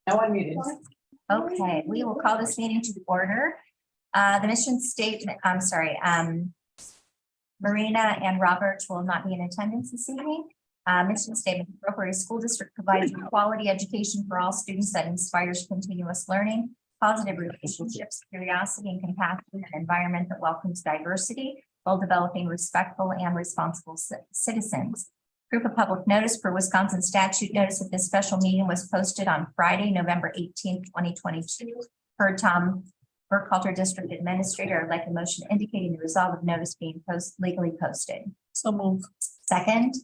No one muted. Okay, we will call this meeting to order. The mission statement, I'm sorry, Marina and Robert will not be in attendance this evening. Mission statement, Viroqua School District provides quality education for all students that inspires continuous learning, positive relationships, curiosity, and compassion, an environment that welcomes diversity while developing respectful and responsible citizens. Proof of public notice for Wisconsin statute notice of this special meeting was posted on Friday, November 18th, 2022. Per Tom Burkhalter, District Administrator, I'd like a motion indicating the resolve of notice being legally posted. So move. Second,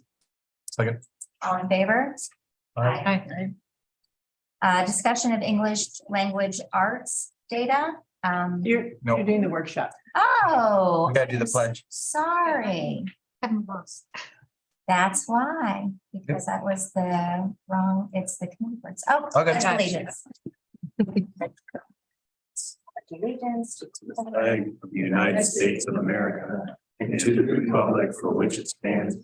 Second. all in favor? Aye. Discussion of English language arts data. You're No. doing the workshop. Oh, We gotta do the pledge. sorry. That's why, because that was the wrong, it's the conference. Oh, Okay. pledge allegiance. Allegiance to The flag of the United States of America and to the republic for which it stands,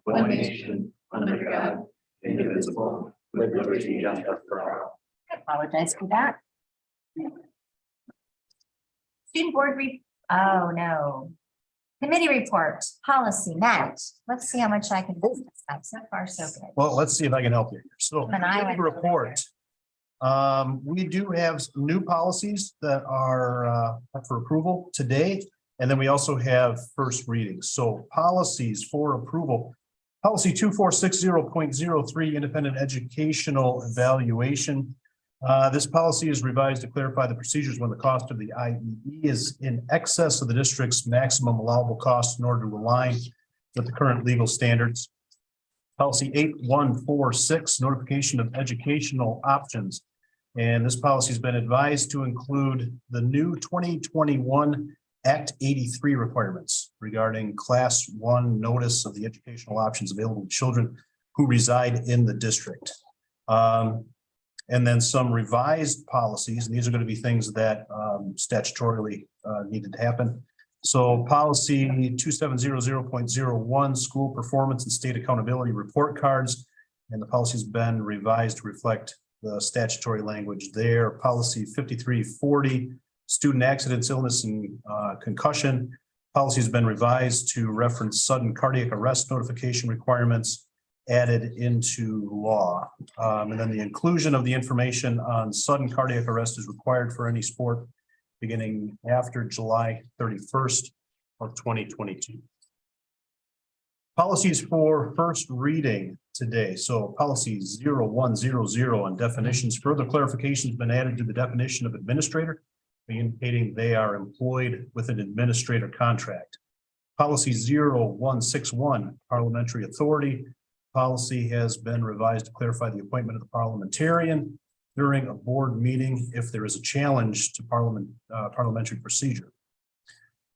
one nation, under God, indivisible, with liberty and justice for all. I apologize for that. Student board oh no. Committee report, policy, Matt. Let's see how much I can do. So far, so good. Well, let's see if I can help you. So And I went- report. We do have some new policies that are up for approval today. And then we also have first readings. So policies for approval. Policy 2460.03, independent educational evaluation. This policy is revised to clarify the procedures when the cost of the IEE is in excess of the district's maximum allowable cost in order to align with the current legal standards. Policy 8146, notification of educational options. And this policy has been advised to include the new 2021 Act 83 requirements regarding Class 1 notice of the educational options available to children who reside in the district. And then some revised policies, and these are going to be things that statutorily needed to happen. So policy 2700.01, school performance and state accountability report cards. And the policy has been revised to reflect the statutory language there. Policy 5340, student accidents, illness, and concussion. Policy has been revised to reference sudden cardiac arrest notification requirements added into law. And then the inclusion of the information on sudden cardiac arrest is required for any sport beginning after July 31st of 2022. Policies for first reading today. So policy 0100 on definitions. Further clarification has been added to the definition of administrator, indicating they are employed with an administrator contract. Policy 0161, parliamentary authority. Policy has been revised to clarify the appointment of the parliamentarian during a board meeting if there is a challenge to parliamentary procedure.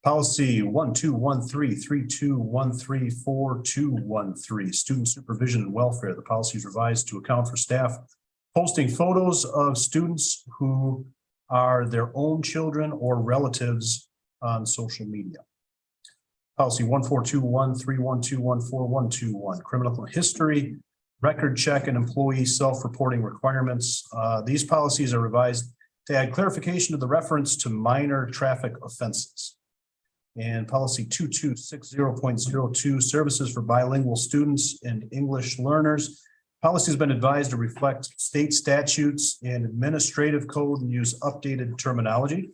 Policy 121332134213, student supervision and welfare. The policy is revised to account for staff posting photos of students who are their own children or relatives on social media. Policy 142131214121, criminal history, record check, and employee self-reporting requirements. These policies are revised to add clarification to the reference to minor traffic offenses. And policy 2260.02, services for bilingual students and English learners. Policy has been advised to reflect state statutes and administrative code and use updated terminology.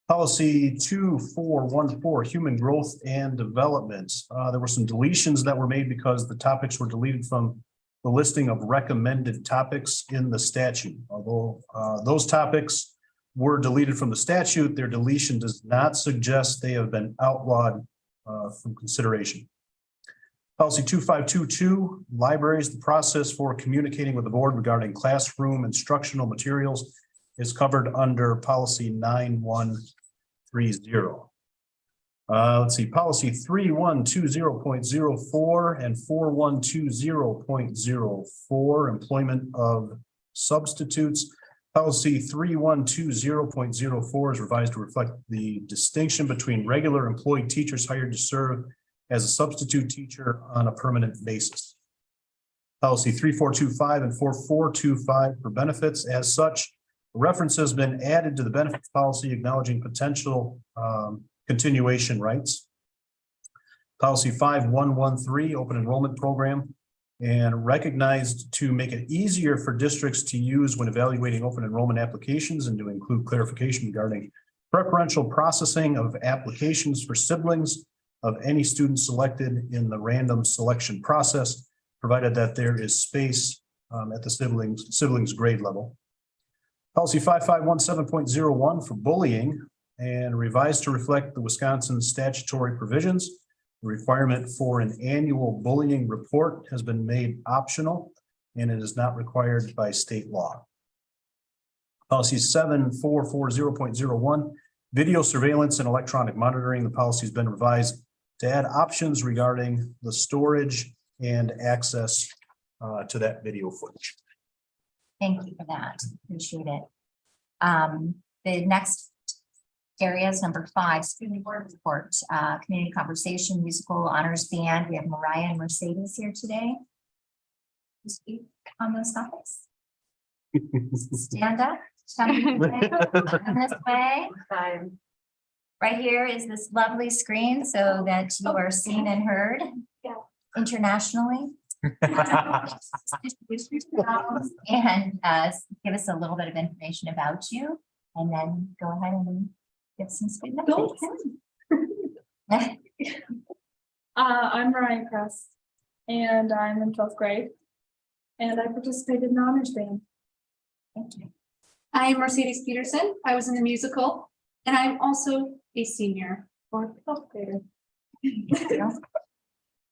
Policy 2414, human growth and development. There were some deletions that were made because the topics were deleted from the listing of recommended topics in the statute. Although those topics were deleted from the statute, their deletion does not suggest they have been outlawed from consideration. Policy 2522, libraries. The process for communicating with the board regarding classroom instructional materials is covered under policy 9130. Let's see, policy 3120.04 and 4120.04, employment of substitutes. Policy 3120.04 is revised to reflect the distinction between regular employed teachers hired to serve as a substitute teacher on a permanent basis. Policy 3425 and 4425 for benefits. As such, a reference has been added to the benefits policy acknowledging potential continuation rights. Policy 5113, open enrollment program, and recognized to make it easier for districts to use when evaluating open enrollment applications and to include clarification regarding preferential processing of applications for siblings of any student selected in the random selection process, provided that there is space at the siblings grade level. Policy 5517.01 for bullying and revised to reflect the Wisconsin statutory provisions. The requirement for an annual bullying report has been made optional and it is not required by state law. Policy 7440.01, video surveillance and electronic monitoring. The policy has been revised to add options regarding the storage and access to that video footage. Thank you for that. Appreciate it. The next area is number 5, student board report, community conversation, musical honors band. We have Mariah and Mercedes here today to speak on those topics. Stand up. Come this way. Right here is this lovely screen so that you are seen and heard internationally. And give us a little bit of information about you, and then go ahead and get some student updates. I'm Ryan Kress, and I'm in 12th grade, and I participated in the honors band. Thank you. I'm Mercedes Peterson. I was in the musical, and I'm also a senior or 12th grader.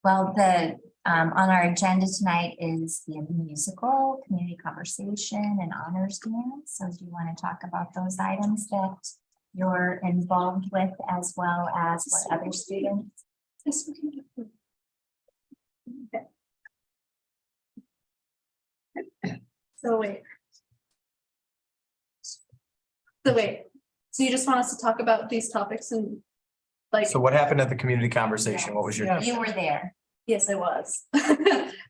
Well, the on our agenda tonight is the musical, community conversation, and honors band. So do you want to talk about those items that you're involved with, as well as what other students? So you just want us to talk about these topics and like. So what happened at the community conversation? What was your? You were there. Yes, I was.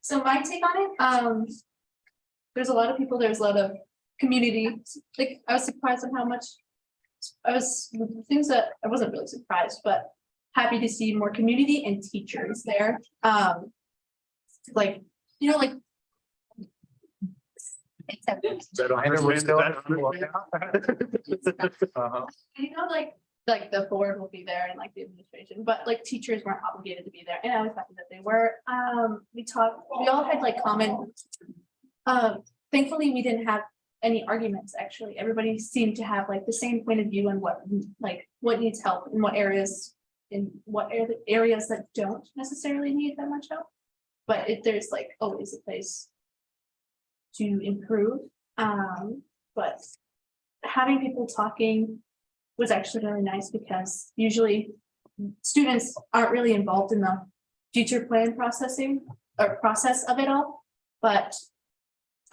So my take on it, there's a lot of people, there's a lot of community. Like I was surprised at how much things that I wasn't really surprised, but happy to see more community and teachers there. Like, you know, like. You know, like the board will be there and like the administration, but like teachers weren't obligated to be there, and I was happy that they were. We all had like common, thankfully we didn't have any arguments. Actually, everybody seemed to have like the same point of view on what needs help and what areas that don't necessarily need that much help, but there's like always a place to improve. But having people talking was actually really nice, because usually students aren't really involved in the future plan process of it all. But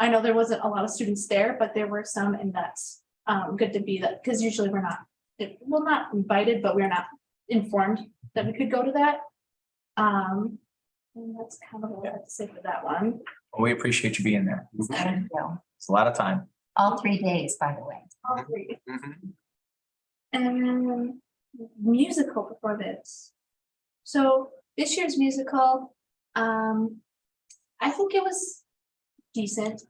I know there wasn't a lot of students there, but there were some, and that's good to be that, because usually we're not invited, but we're not informed that we could go to that. And that's kind of what I have to say for that one. Well, we appreciate you being there. Thank you. It's a lot of time. All 3 days, by the way. All three. And then musical before this. So this year's musical, I think it was decent.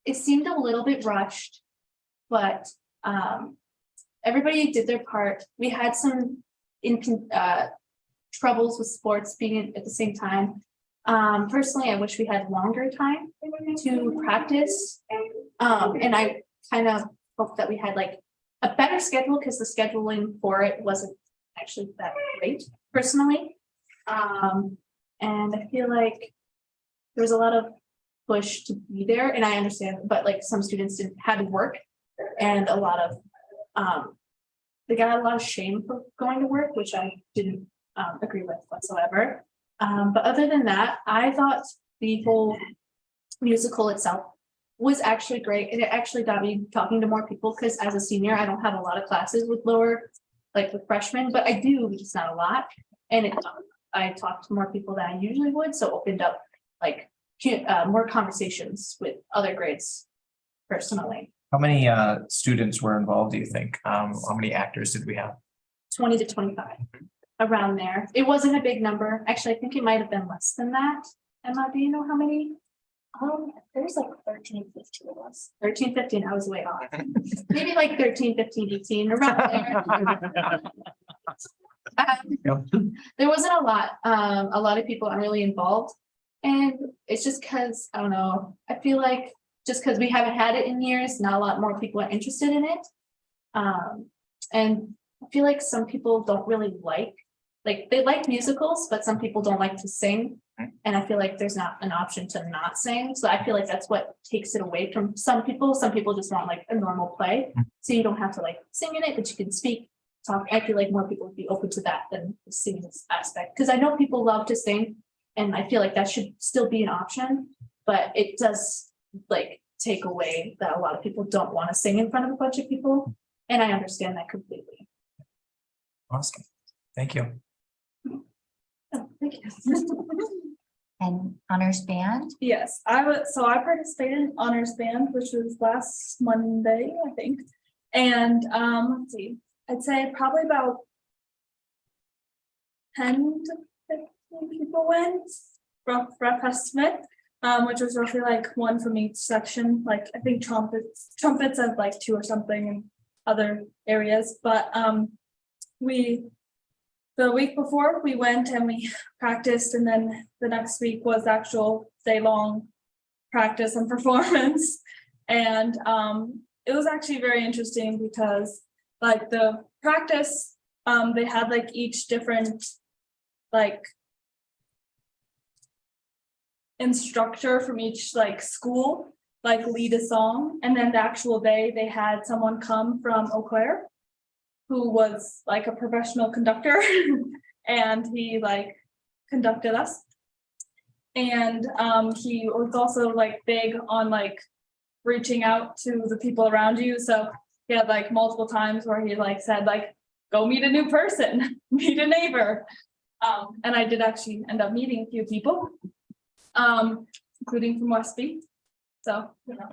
It seemed a little bit rushed, but everybody did their part. We had some troubles with sports being at the same time. Personally, I wish we had longer time to practice. And I kind of hope that we had like a better schedule, because the scheduling for it wasn't actually that great personally. And I feel like there was a lot of push to be there, and I understand, but like some students had to work, and a lot of they got a lot of shame for going to work, which I didn't agree with whatsoever. But other than that, I thought the whole musical itself was actually great, and it actually got me talking to more people, because as a senior, I don't have a lot of classes with lower like with freshmen, but I do, just not a lot. And I talked to more people than I usually would, so opened up like more conversations with other grades personally. How many students were involved, do you think? How many actors did we have? 20 to 25, around there. It wasn't a big number. Actually, I think it might have been less than that. Emma, do you know how many? There's like 13, 15 of us. 13, 15, I was way off. Maybe like 13, 15, 18, around there. There wasn't a lot of people aren't really involved. And it's just because, I don't know, I feel like just because we haven't had it in years, not a lot more people are interested in it. And I feel like some people don't really like they like musicals, but some people don't like to sing. And I feel like there's not an option to not sing. So I feel like that's what takes it away from some people. Some people just want like a normal play. So you don't have to like sing in it, but you can speak, talk. I feel like more people would be open to that than the singing aspect. Because I know people love to sing, and I feel like that should still be an option, but it does like take away that a lot of people don't want to sing in front of a bunch of people. And I understand that completely. Awesome. Thank you. Oh, thank you. And honors band? Yes, I participated in honors band, which was last Monday, I think. And let's see, I'd say probably about 10 to 15 people went, rough estimate, which was roughly like one from each section. Like I think trumpets have like 2 or something in other areas, but the week before we went and we practiced, and then the next week was actual day-long practice and performance. And it was actually very interesting because like the practice, they had like each different like instructor from each like school like lead a song, and then the actual day they had someone come from Eau Claire who was like a professional conductor and he like conducted us. And he was also like big on like reaching out to the people around you. So he had like multiple times where he like said like, go meet a new person, meet a neighbor. And I did actually end up meeting a few people, including from Westby. So, you know.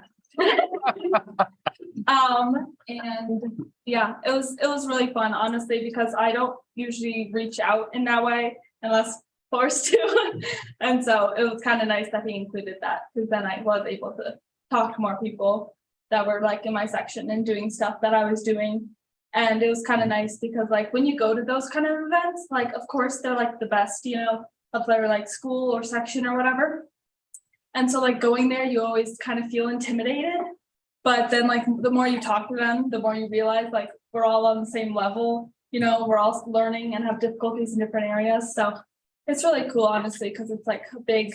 And yeah, it was really fun, honestly, because I don't usually reach out in that way unless forced to. And so it was kind of nice that he included that, because then I was able to talk to more people that were like in my section and doing stuff that I was doing. And it was kind of nice because like when you go to those kind of events, like of course they're like the best, you know, of their like school or section or whatever. And so like going there, you always kind of feel intimidated. But then like the more you talk to them, the more you realize like we're all on the same level, you know, we're all learning and have difficulties in different areas. So it's really cool, honestly, because it's like a big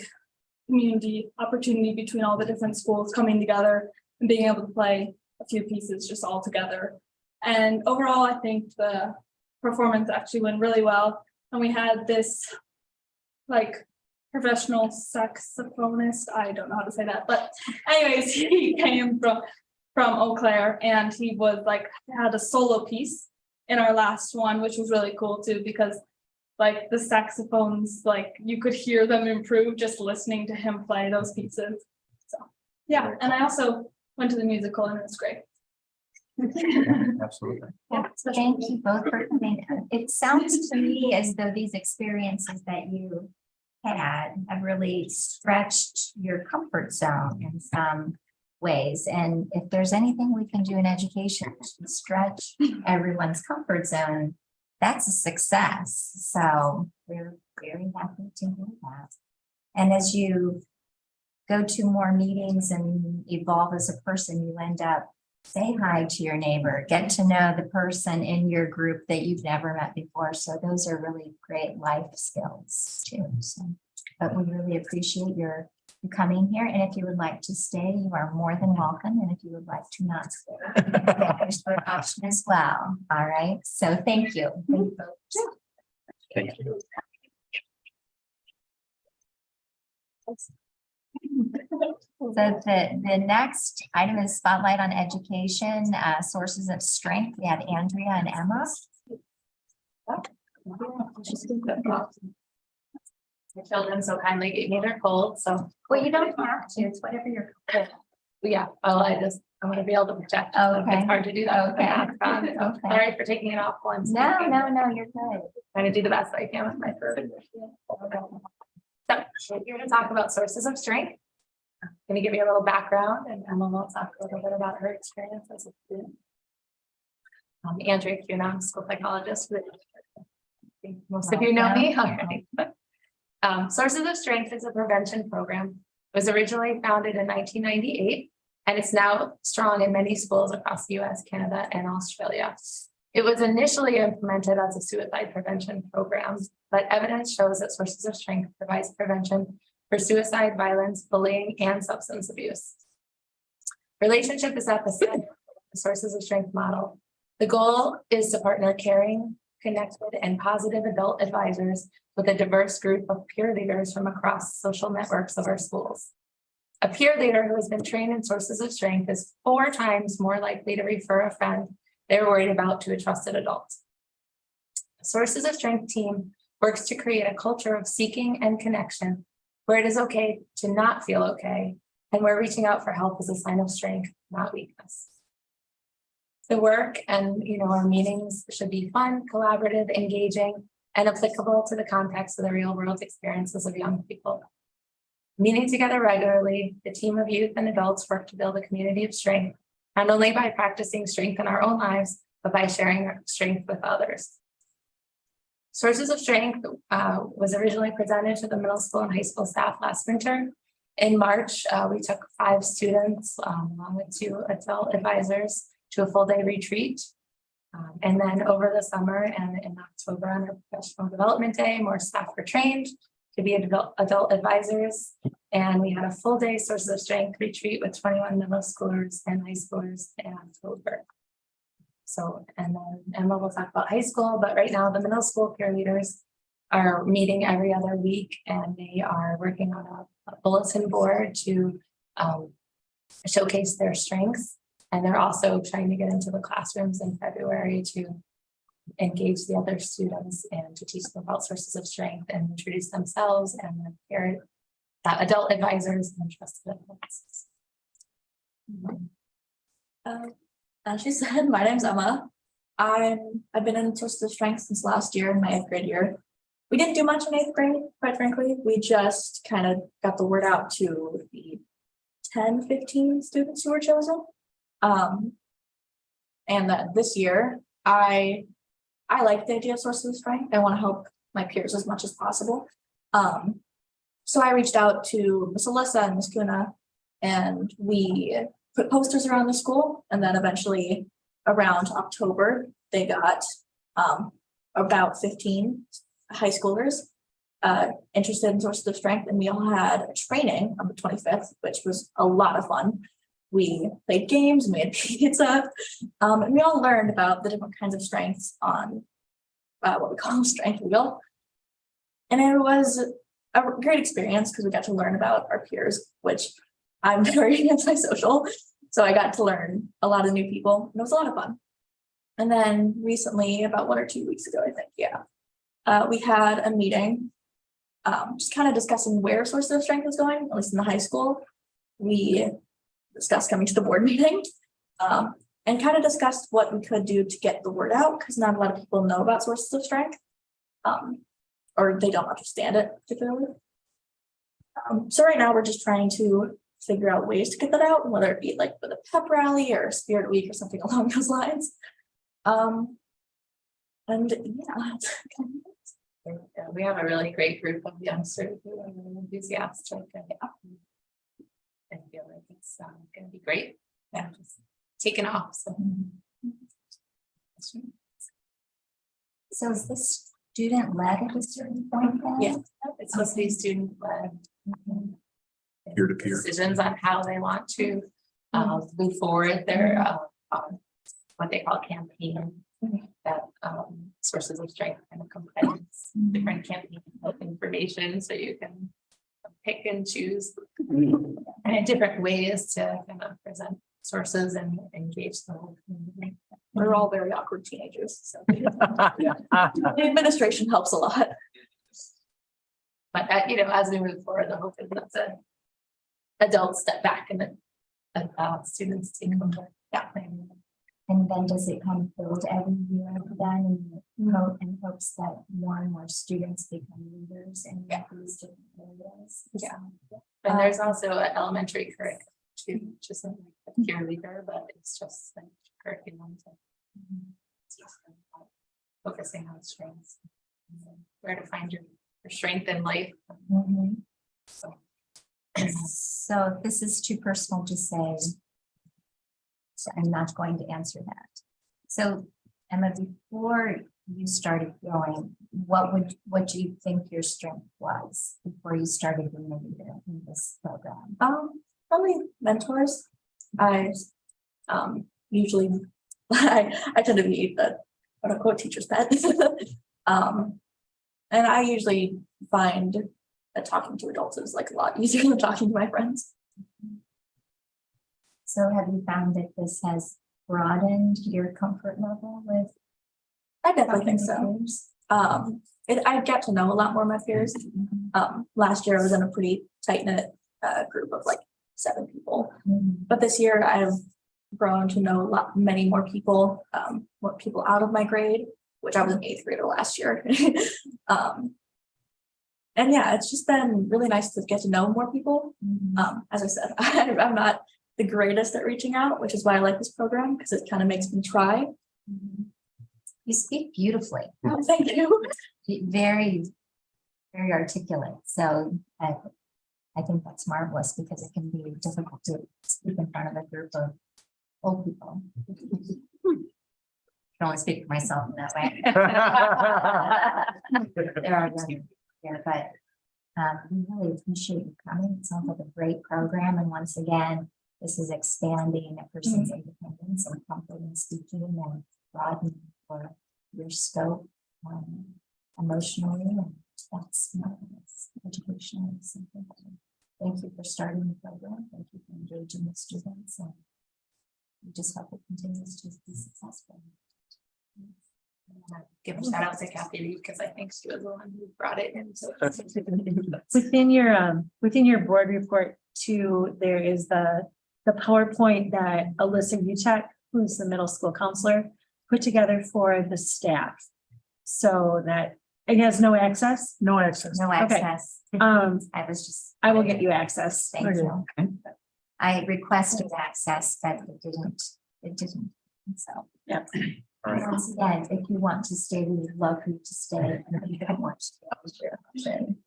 community opportunity between all the different schools coming together and being able to play a few pieces just all together. And overall, I think the performance actually went really well. And we had this like professional saxophonist, I don't know how to say that, but anyways, he came from Eau Claire, and he was like had a solo piece in our last one, which was really cool too, because like the saxophones, like you could hear them improve just listening to him play those pieces. So yeah, and I also went to the musical and it was great. Absolutely. Yeah, thank you both for coming. It sounds to me as though these experiences that you had have really stretched your comfort zone in some ways. And if there's anything we can do in education to stretch everyone's comfort zone, that's a success. So we're very happy to hear that. And as you go to more meetings and evolve as a person, you end up say hi to your neighbor, get to know the person in your group that you've never met before. So those are really great life skills too. So, but we really appreciate your coming here. And if you would like to stay, you are more than welcome. And if you would like to not stay, there's an option as well. All right. So thank you. Thank you both. Thank you. So the next item is spotlight on education, sources of strength. We have Andrea and Emma. My children so kindly gave me their cold, so. Well, you don't have to, it's whatever you're. Yeah, well, I want to be able to protect. Okay. It's hard to do that with the Okay. mask on, so Okay. sorry for taking it off once. No, you're good. Trying to do the best I can with my throat. So we're going to talk about sources of strength. Going to give you a little background, and Emma will talk a little bit about her experience as a student. Andrea Cuna, school psychologist. I think most of you know me already. Sources of Strength is a prevention program. It was originally founded in 1998, and it's now strong in many schools across the US, Canada, and Australia. It was initially implemented as a suicide prevention program, but evidence shows that Sources of Strength provides prevention for suicide, violence, bullying, and substance abuse. Relationship is at the center of the Sources of Strength model. The goal is to partner caring, connected, and positive adult advisors with a diverse group of peer leaders from across social networks of our schools. A peer leader who has been trained in Sources of Strength is 4 times more likely to refer a friend they're worried about to a trusted adult. The Sources of Strength team works to create a culture of seeking and connection where it is okay to not feel okay, and where reaching out for help is a sign of strength, not weakness. The work and our meetings should be fun, collaborative, engaging, and applicable to the context of the real world experiences of young people. Meeting together regularly, the team of youth and adults work to build a community of strength, not only by practicing strength in our own lives, but by sharing our strength with others. Sources of Strength was originally presented to the middle school and high school staff last winter. In March, we took 5 students along with 2 adult advisors to a full day retreat. And then over the summer and in October on our professional development day, more staff were trained to be adult advisors. And we had a full day Sources of Strength retreat with 21 middle schoolers and high schoolers in October. So, and then Emma will talk about high school, but right now the middle school peer leaders are meeting every other week, and they are working on a bulletin board to showcase their strengths. And they're also trying to get into the classrooms in February to engage the other students and to teach them about Sources of Strength and introduce themselves and their peer adult advisors and trusted adults. As she said, my name's Emma. I've been in Sources of Strength since last year in my 8th grade year. We didn't do much in 8th grade, quite frankly. We just kind of got the word out to the 10, 15 students who were chosen. And that this year, I like the idea of Sources of Strength. I want to help my peers as much as possible. So I reached out to Miss Alyssa and Miss Cuna, and we put posters around the school, and then eventually around October, they got about 15 high schoolers interested in Sources of Strength, and we all had a training on the 25th, which was a lot of fun. We played games, we had pizza, and we all learned about the different kinds of strengths on what we call strength wheel. And it was a great experience because we got to learn about our peers, which I'm very antisocial. So I got to learn a lot of new people, and it was a lot of fun. And then recently, about 1 or 2 weeks ago, I think, we had a meeting, just kind of discussing where Sources of Strength is going, at least in the high school. We discussed coming to the board meeting, and kind of discussed what we could do to get the word out, because not a lot of people know about Sources of Strength, or they don't understand it particularly. So right now we're just trying to figure out ways to get that out, whether it be like with a pep rally or a spirit week or something along those lines. And yeah, We have a really great group of youngsters who are really enthusiastic, and I feel like it's going to be great. Yeah, just taking off. So is this student led at a certain point then? Yeah, it's supposed to be student led. Peer-to-peer. Decisions on how they want to move forward their what they call campaign, that Sources of Strength kind of combines different campaign information, so you can pick and choose and different ways to kind of present sources and engage the whole community. We're all very awkward teenagers, so. The administration helps a lot. But you know, as we move forward, the hope is that's a adult step back and then students take over. Yeah. And then does it come build every year then in hopes that more and more students become leaders in these different areas? Yeah. And there's also an elementary curriculum too, which isn't like a peer leader, but it's just like curriculum to teach them about focusing on strengths, and where to find your strength in life. Mhm. So So this is too personal to say. So I'm not going to answer that. So Emma, before you started going, what do you think your strength was before you started being a leader in this program? Probably mentors. I usually I tend to be the quote unquote teacher's pet. And I usually find that talking to adults is like a lot easier than talking to my friends. So have you found that this has broadened your comfort level with? I definitely think talking to so. peers? I get to know a lot more of my peers. Last year I was in a pretty tight knit group of like 7 people, Mhm. but this year I've grown to know many more people out of my grade, which I was an 8th grader last year. And yeah, it's just been really nice to get to know more people. As I said, I'm not the greatest at reaching out, which is why I like this program because it kind of makes me try. You speak beautifully. Oh, thank you. Very, very articulate. So I think that's marvelous because it can be difficult to speak in front of a group of old people. I can only speak for myself in that way. There are young here, but we really appreciate you coming. It sounds like a great program. And once again, this is expanding a person's independence and comfort in speaking and broadening for your scope emotionally. And that's marvelous. Educational is something. Thank you for starting the program. Thank you for engaging the students. And we just hope it continues to be successful. give a shout out to Kathy because I think she was the one who brought it in. So Within your board report too, there is the PowerPoint that Alyssa Uchek, who's the middle school counselor, put together for the staff. So that it has no access. No access. I will get you access. Thank you. I requested access, but it didn't. So. Yeah. Once again, if you want to stay, we would love for you to stay. And if you don't want to stay, I'll share.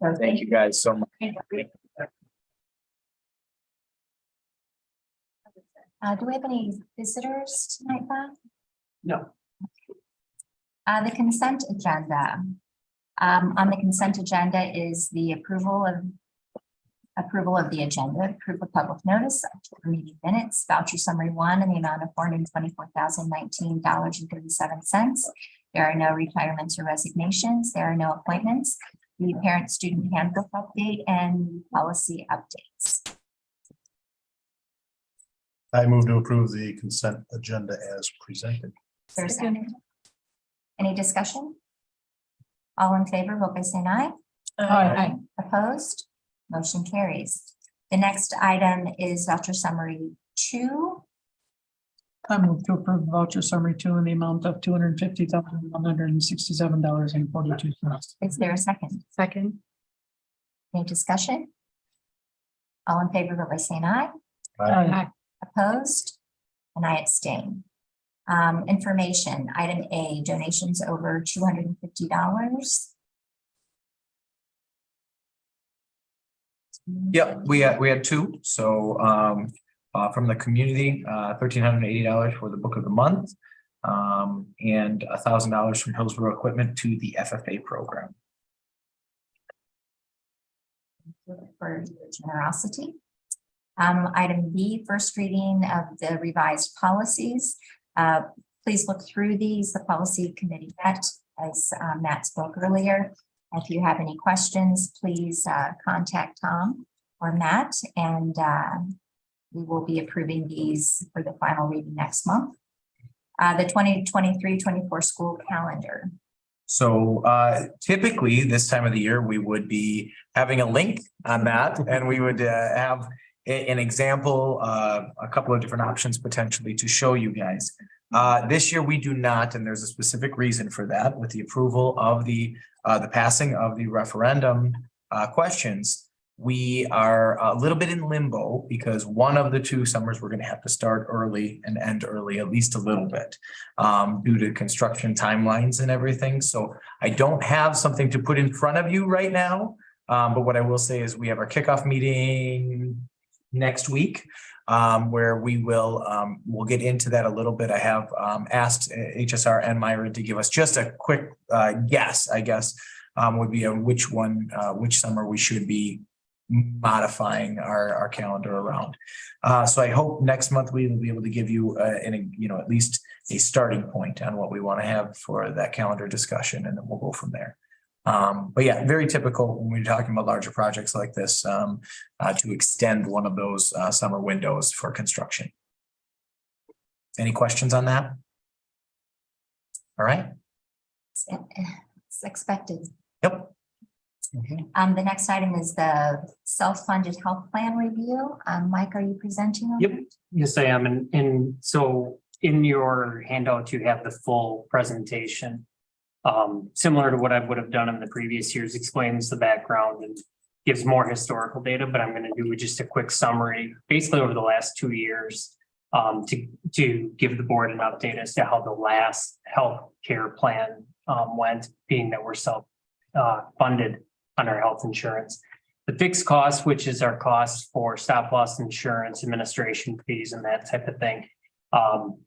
So Thank you guys so much. do we have any visitors tonight, Bob? No. The consent agenda. On the consent agenda is the approval of the agenda, approval of public notice, October meeting minutes, voucher summary 1 in the amount of $424,019.37. There are no retirements or resignations. There are no appointments. The parent-student handbook update and policy updates. I move to approve the consent agenda as presented. There's a second. Any discussion? All in favor, vote by saying aye. Aye. Opposed? Motion carries. The next item is voucher summary 2. I move to approve voucher summary 2 in the amount of $250,167.42. Is there a second? Second. Any discussion? All in favor, vote by saying aye. Aye. Opposed? And I abstain. Information, item A, donations over $250. Yep, we had 2. So from the community, $1,380 for the book of the month. And $1,000 from Hillsborough Equipment to the FFA program. For your generosity. Item B, first reading of the revised policies. Please look through these. The policy committee met, as Matt spoke earlier. If you have any questions, please contact Tom or Matt, and we will be approving these for the final reading next month. The 2023-24 school calendar. So typically this time of the year, we would be having a link on that and we would have an example, a couple of different options potentially to show you guys. This year we do not, and there's a specific reason for that. With the approval of the passing of the referendum questions, we are a little bit in limbo because one of the two summers we're going to have to start early and end early, at least a little bit, due to construction timelines and everything. So I don't have something to put in front of you right now. But what I will say is we have our kickoff meeting next week, where we will we'll get into that a little bit. I have asked HSR and Myron to give us just a quick guess, I guess, would be on which summer we should be modifying our calendar around. So I hope next month we will be able to give you at least a starting point on what we want to have for that calendar discussion, and then we'll go from there. But yeah, very typical when we're talking about larger projects like this, to extend one of those summer windows for construction. Any questions on that? All right. It's expected. Yep. The next item is the self-funded health plan review. Mike, are you presenting? on Yep. that? Yes, I am. And so in your handout, you have the full presentation. Similar to what I would have done in the previous years, explains the background and gives more historical data, but I'm going to do just a quick summary, basically over the last 2 years, to give the board an update as to how the last health care plan went, being that we're self-funded on our health insurance. The fixed cost, which is our cost for stop loss insurance, administration fees, and that type of thing,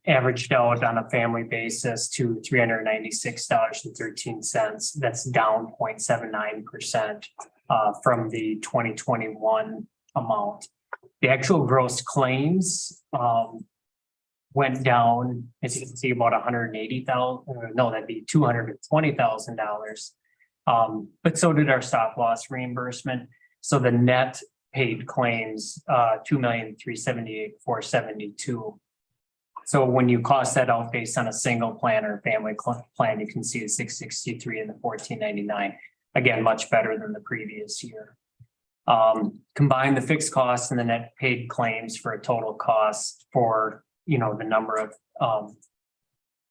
averaged out on a family basis to $396.13. That's down 0.79% from the 2021 amount. The actual gross claims went down, as you can see, about $180,000. No, that'd be $220,000. But so did our stop loss reimbursement. So the net paid claims, $2,378,472. So when you cost that out based on a single plan or family plan, you can see the 663 and the 1499. Again, much better than the previous year. Combine the fixed costs and the net paid claims for a total cost for, the number of,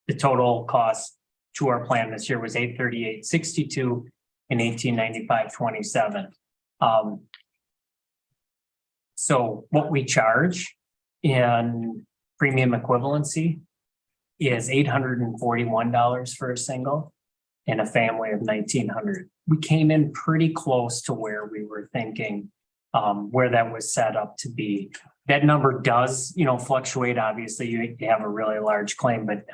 the total cost to our plan this year was $838.62 and $1895.27. So what we charge in premium equivalency is $841 for a single and a family of $1,900. We came in pretty close to where we were thinking, where that was set up to be. That number does, fluctuate. Obviously, you have a really large claim, but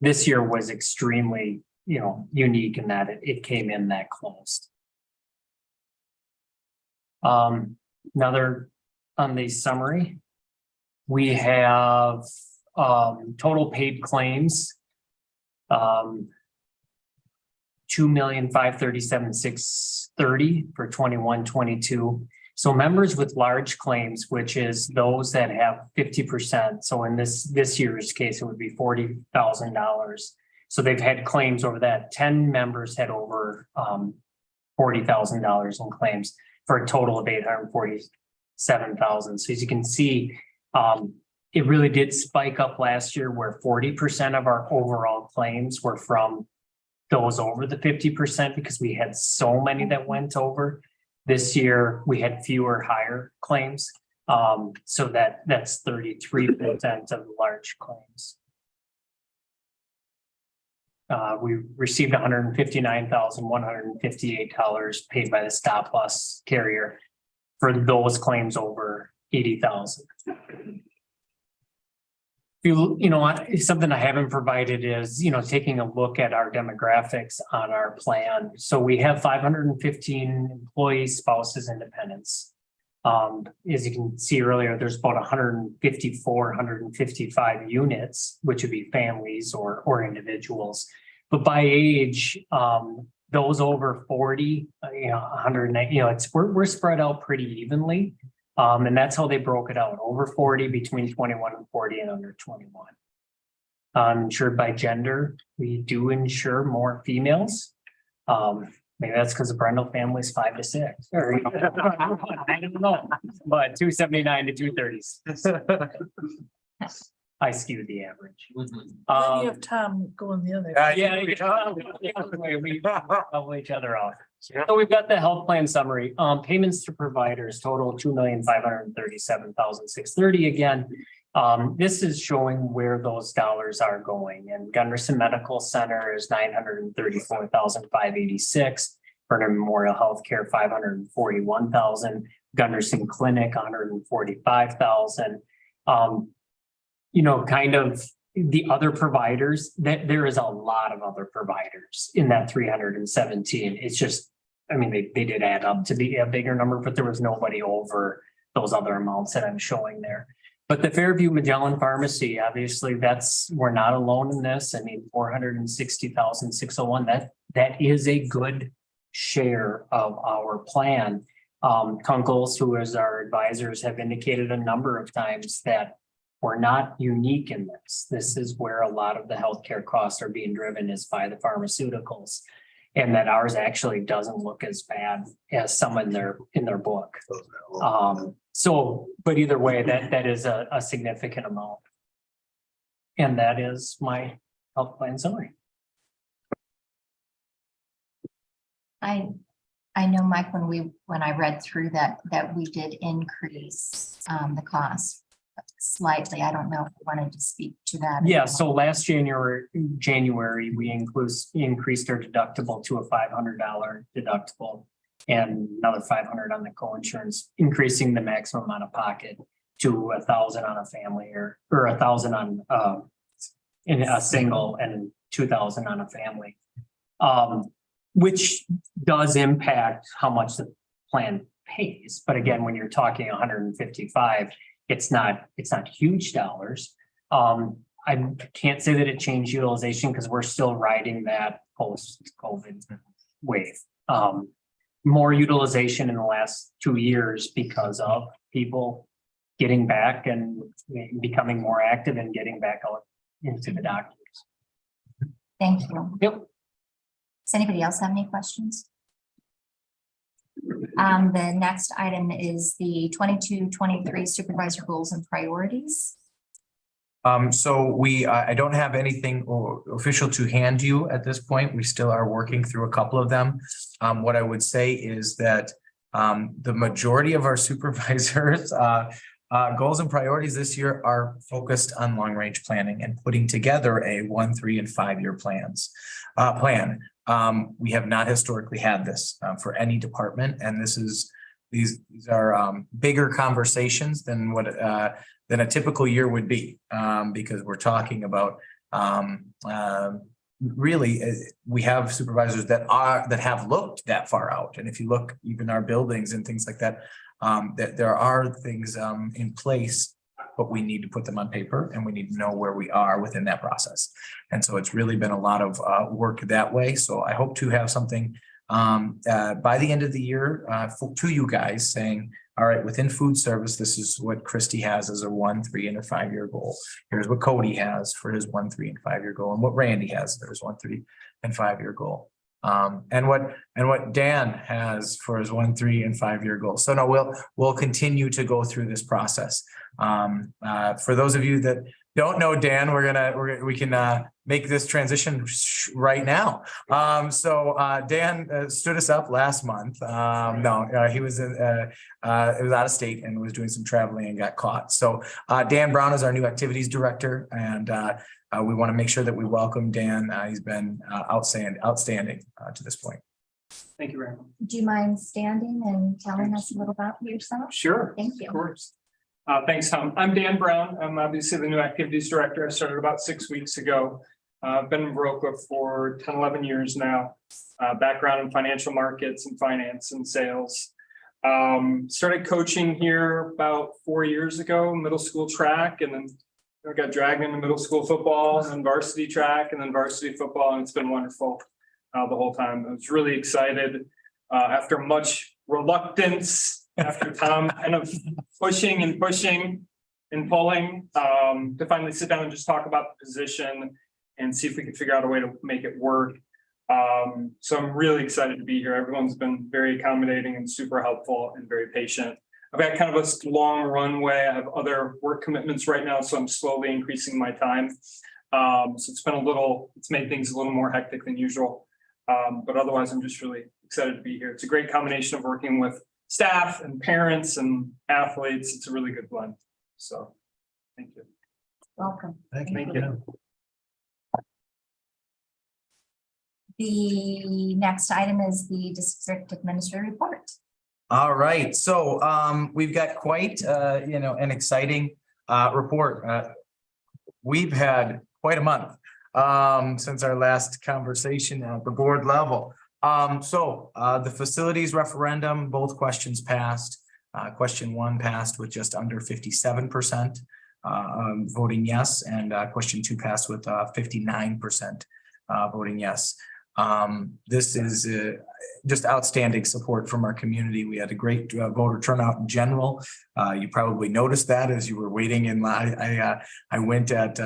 this year was extremely, unique in that it came in that close. Another on the summary, we have total paid claims, $2,537,630 for 21-22. So members with large claims, which is those that have 50%. So in this year's case, it would be $40,000. So they've had claims over that. 10 members had over $40,000 in claims for a total of $847,000. So as you can see, it really did spike up last year, where 40% of our overall claims were from those over the 50%, because we had so many that went over. This year, we had fewer higher claims. So that's 33% of the large claims. We received $159,158 paid by the stop loss carrier for those claims over 80,000. Something I haven't provided is, taking a look at our demographics on our plan. So we have 515 employees, spouses, and dependents. As you can see earlier, there's about 155 units, which would be families or individuals. But by age, those over 40, 190, we're spread out pretty evenly. And that's how they broke it out: over 40, between 21 and 40, and under 21. Insured by gender, we do insure more females. Maybe that's because the Brendel family is 5 to 6. Or, you know, I don't know, but 279 to 230s. I skew the average. Then you have Tom going the other. Yeah, we level each other out. So we've got the health plan summary. Payments to providers total $2,537,630 again. This is showing where those dollars are going, and Gunderson Medical Center is $934,586. Brenner Memorial Healthcare, $541,000. Gunderson Clinic, $145,000. You know, kind of the other providers, that there is a lot of other providers in that 317. It's just, I mean, they did add up to be a bigger number, but there was nobody over those other amounts that I'm showing there. But the Fairview Magellan Pharmacy, obviously, we're not alone in this. I mean, 460,601, that is a good share of our plan. Kunkel's, who is our advisors, have indicated a number of times that we're not unique in this. This is where a lot of the healthcare costs are being driven, is by the pharmaceuticals. And that ours actually doesn't look as bad as some in their book. So, but either way, that is a significant amount. And that is my health plan summary. I know, Mike, when I read through that we did increase the cost slightly. I don't know if you wanted to speak to that. Yeah, so last January, we increased our deductible to a $500 deductible and another $500 on the co-insurance, increasing the maximum amount of pocket to $1,000 on a family or $1,000 on in a single and $2,000 on a family. Which does impact how much the plan pays. But again, when you're talking 155, it's not huge dollars. I can't say that it changed utilization because we're still riding that post-COVID wave. More utilization in the last 2 years because of people getting back and becoming more active and getting back out into the doctors. Thank you. Yep. Does anybody else have any questions? The next item is the 22-23 supervisor goals and priorities. So I don't have anything official to hand you at this point. We still are working through a couple of them. What I would say is that the majority of our supervisors goals and priorities this year are focused on long range planning and putting together a 1, 3, and 5 year plan. We have not historically had this for any department, and these are bigger conversations than what than a typical year would be, because we're talking about really we have supervisors that have looked that far out, and if you look even our buildings and things like that, that there are things in place, but we need to put them on paper and we need to know where we are within that process. And so it's really been a lot of work that way. So I hope to have something by the end of the year to you guys saying, all right, within food service, this is what Christy has as a 1, 3, and a 5 year goal. Here's what Cody has for his 1, 3, and 5 year goal, and what Randy has for his 1, 3, and 5 year goal. And what Dan has for his 1, 3, and 5 year goal. So no, we'll continue to go through this process. For those of you that don't know Dan, we can make this transition right now. So Dan stood us up last month. He was it was out of state and was doing some traveling and got caught. So Dan Brown is our new activities director, and we want to make sure that we welcome Dan. He's been outstanding to this point. Thank you, Randall. Do you mind standing and telling us a little about yourself? Sure. Thank you. Of course. Thanks, Tom. I'm Dan Brown. I'm obviously the new activities director. I started about 6 weeks ago. I've been in Viroqua for 10, 11 years now. Background in financial markets and finance and sales. Started coaching here about 4 years ago, middle school track, and then I got dragged into middle school football and varsity track and then varsity football, and it's been wonderful the whole time. I was really excited after much reluctance, after Tom kind of pushing. in polling, to finally sit down and just talk about the position and see if we can figure out a way to make it work. So I'm really excited to be here. Everyone's been very accommodating and super helpful and very patient. I've got kind of a long runway. I have other work commitments right now, so I'm slowly increasing my time. So it's made things a little more hectic than usual. But otherwise, I'm just really excited to be here. It's a great combination of working with staff and parents and athletes. It's a really good blend. So, thank you. Welcome. Thank Thank you. The next item is the district administrator report. All right, so we've got quite an exciting report. We've had quite a month since our last conversation at the board level. The facilities referendum, both questions passed. Question 1 passed with just under 57% voting yes, and question 2 passed with 59% voting yes. This is just outstanding support from our community. We had a great voter turnout in general. You probably noticed that as you were waiting in line. I went at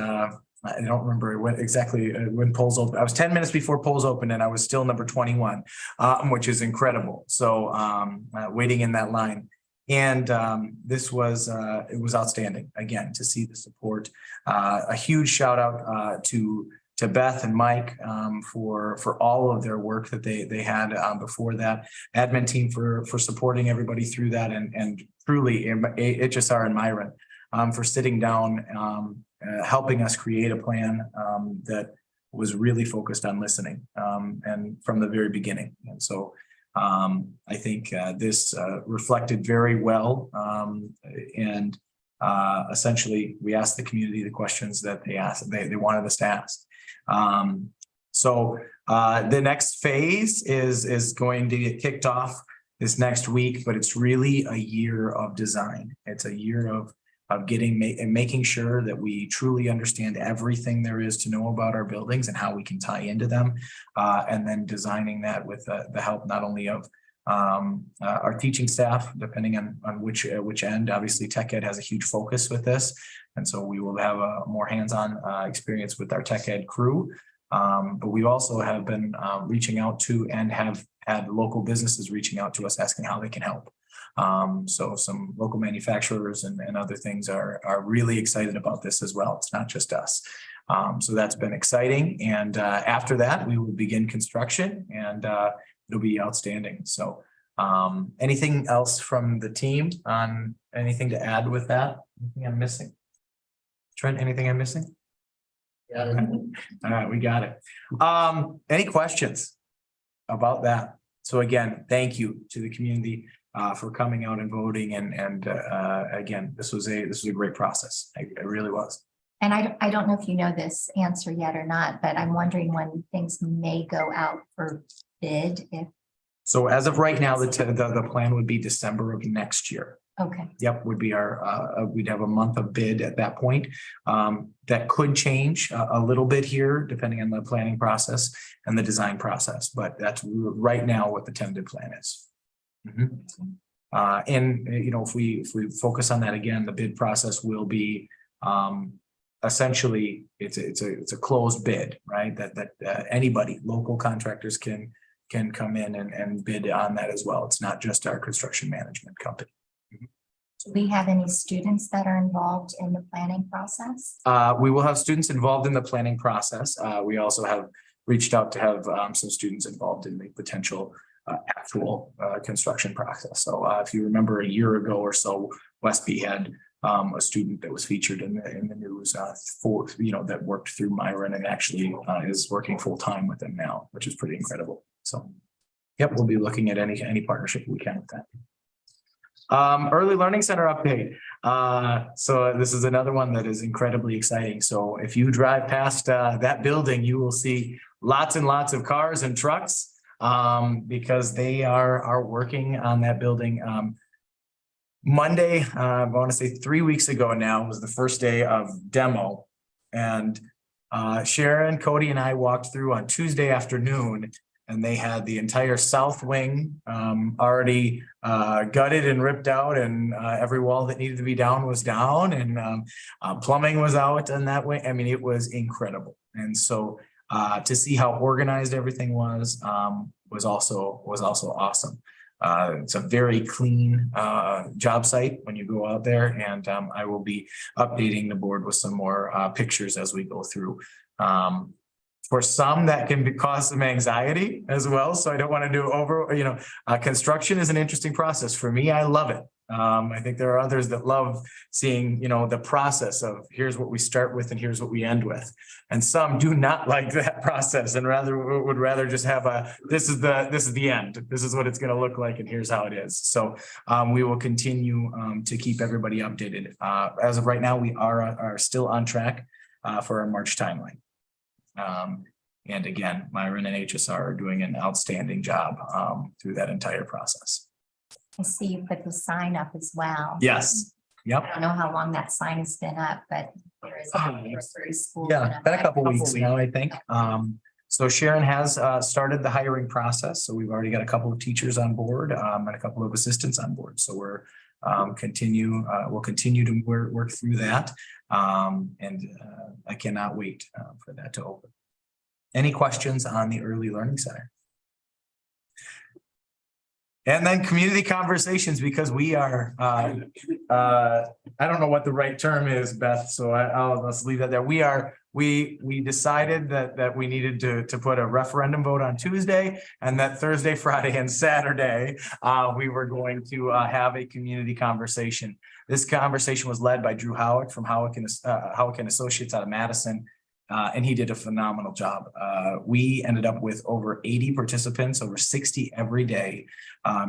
I don't remember when polls open. I was 10 minutes before polls open and I was still number 21, which is incredible. So waiting in that line. And this was it was outstanding again to see the support. A huge shout out to Beth and Mike for all of their work that they had before that, admin team for supporting everybody through that, and truly HSR and Myron for sitting down, helping us create a plan that was really focused on listening and from the very beginning. And so I think this reflected very well, and essentially we asked the community the questions that they wanted us to ask. The next phase is going to get kicked off this next week, but it's really a year of design. It's a year of making sure that we truly understand everything there is to know about our buildings and how we can tie into them, and then designing that with the help not only of our teaching staff, depending on which end. Obviously, tech ed has a huge focus with this, and so we will have a more hands-on experience with our tech ed crew. But we also have been reaching out to and have had local businesses reaching out to us asking how they can help. So some local manufacturers and other things are really excited about this as well. It's not just us. So that's been exciting. And after that, we will begin construction, and it'll be outstanding. So anything else from the team on anything to add with that? Anything I'm missing? Trent, anything I'm missing? Yeah. All right, we got it. Any questions about that? So again, thank you to the community for coming out and voting. And again, this was a great process. It really was. And I don't know if you know this answer yet or not, but I'm wondering when things may go out for bid. So as of right now, the plan would be December of next year. Okay. Yep, would be we'd have a month of bid at that point. That could change a little bit here, depending on the planning process and the design process, but that's right now what the tentative plan is. And if we focus on that again, the bid process will be essentially it's a closed bid, right? That anybody, local contractors can come in and bid on that as well. It's not just our construction management company. Do we have any students that are involved in the planning process? We will have students involved in the planning process. We also have reached out to have some students involved in the potential actual construction process. So if you remember a year ago or so, Westby had a student that was featured in the news that worked through Myron and actually is working full time with them now, which is pretty incredible. So yep, we'll be looking at any partnership we can with that. Early Learning Center update. So this is another one that is incredibly exciting. So if you drive past that building, you will see lots and lots of cars and trucks because they are working on that building. Monday, I want to say 3 weeks ago now, was the first day of demo. And Sharon, Cody, and I walked through on Tuesday afternoon, and they had the entire south wing already gutted and ripped out, and every wall that needed to be down was down, and plumbing was out in that way. I mean, it was incredible. And so to see how organized everything was also awesome. It's a very clean job site when you go out there, and I will be updating the board with some more pictures as we go through. For some, that can cause some anxiety as well. So I don't want to do construction is an interesting process. For me, I love it. I think there are others that love seeing, the process of here's what we start with and here's what we end with. And some do not like that process and would rather just have this is the end. This is what it's going to look like and here's how it is. So we will continue to keep everybody updated. As of right now, we are still on track for our March timeline. And again, Myron and HSR are doing an outstanding job through that entire process. I see you put the sign up as well. Yes. Yep. I don't know how long that sign has been up, but there is a nursery school. Yeah, been a couple weeks now, I think. So Sharon has started the hiring process. So we've already got a couple of teachers on board and a couple of assistants on board. So we'll continue to work through that. And I cannot wait for that to open. Any questions on the Early Learning Center? And then community conversations, because we are, I don't know what the right term is, Beth, so let's leave that there. We decided that we needed to put a referendum vote on Tuesday, and that Thursday, Friday, and Saturday, we were going to have a community conversation. This conversation was led by Drew Howick from Howick and Associates out of Madison. And he did a phenomenal job. We ended up with over 80 participants, over 60 every day,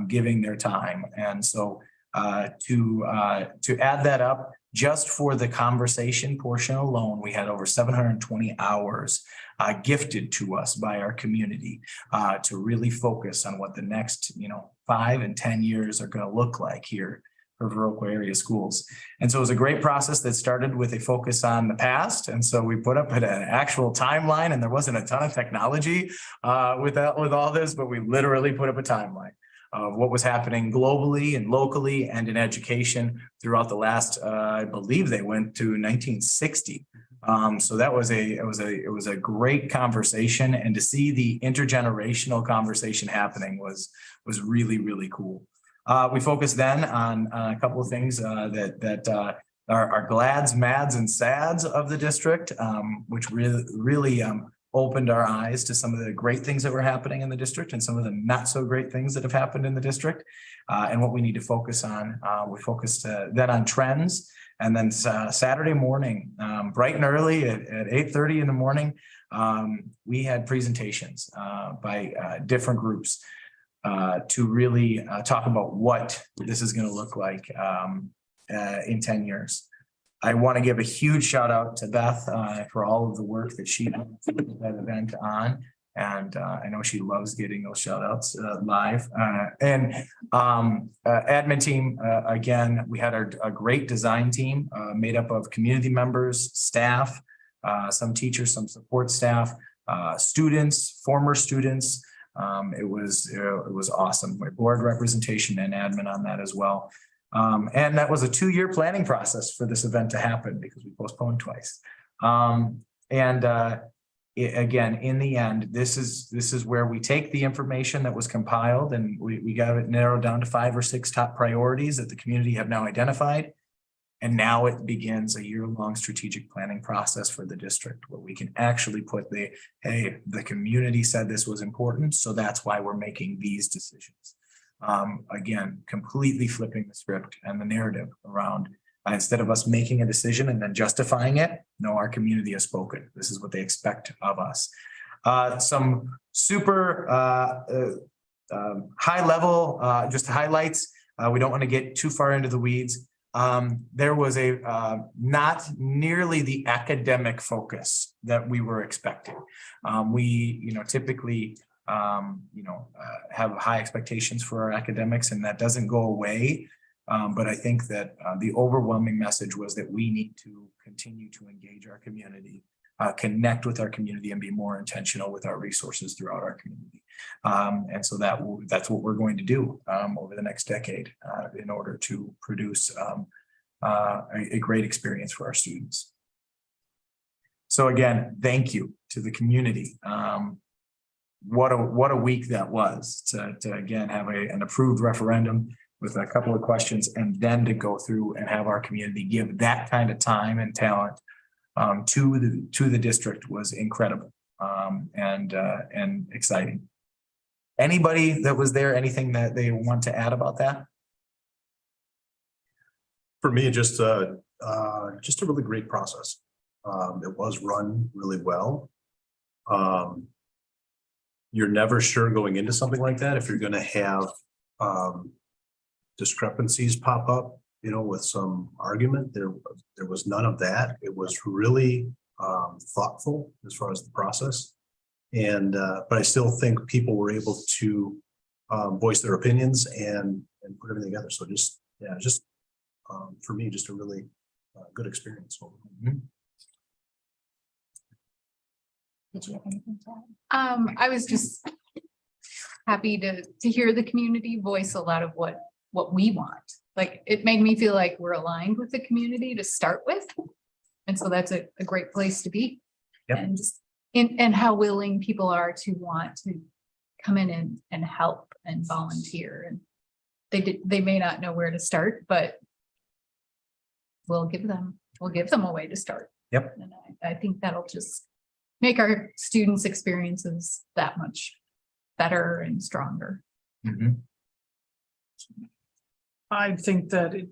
giving their time. And so to add that up, just for the conversation portion alone, we had over 720 hours gifted to us by our community to really focus on what the next 5 and 10 years are going to look like here for Viroqua area schools. And so it was a great process that started with a focus on the past. And so we put up an actual timeline, and there wasn't a ton of technology with all this, but we literally put up a timeline of what was happening globally and locally and in education throughout the last, I believe they went to 1960. So that was it was a great conversation, and to see the intergenerational conversation happening was really, really cool. We focused then on a couple of things that are glads, mads, and sads of the district, which really opened our eyes to some of the great things that were happening in the district and some of the not so great things that have happened in the district, and what we need to focus on. We focused then on trends, and then Saturday morning, bright and early at 8:30 in the morning, we had presentations by different groups. To really talk about what this is going to look like in 10 years. I want to give a huge shout out to Beth for all of the work that she did that event on. And I know she loves getting those shout outs live. And admin team, again, we had a great design team made up of community members, staff, some teachers, some support staff, students, former students. It was awesome. My board representation and admin on that as well. And that was a 2-year planning process for this event to happen because we postponed twice. Again, in the end, this is where we take the information that was compiled, and we got it narrowed down to 5 or 6 top priorities that the community have now identified. And now it begins a year-long strategic planning process for the district where we can actually put the community said this was important, so that's why we're making these decisions. Again, completely flipping the script and the narrative around, instead of us making a decision and then justifying it, no, our community has spoken. This is what they expect of us. Some super high level, just highlights. We don't want to get too far into the weeds. There was not nearly the academic focus that we were expecting. We, typically, have high expectations for our academics, and that doesn't go away. But I think that the overwhelming message was that we need to continue to engage our community connect with our community and be more intentional with our resources throughout our community. And so that's what we're going to do over the next decade in order to produce a great experience for our students. So again, thank you to the community. What a week that was to again have an approved referendum with a couple of questions, and then to go through and have our community give that kind of time and talent to the district was incredible and exciting. Anybody that was there, anything that they want to add about that? For me, just a really great process. It was run really well. You're never sure going into something like that if you're going to have discrepancies pop up, you know, with some argument. There was none of that. It was really thoughtful as far as the process. And but I still think people were able to voice their opinions and put everything together. So just for me, just a really good experience. Did you have anything to add? I was just happy to hear the community voice a lot of what we want. Like, it made me feel like we're aligned with the community to start with. And so that's a great place to be. Yep. And just and how willing people are to want to come in and help and volunteer. And they may not know where to start, but we'll give them a way to start. Yep. And I think that'll just make our students' experiences that much better and stronger. Mm-hmm. I think that it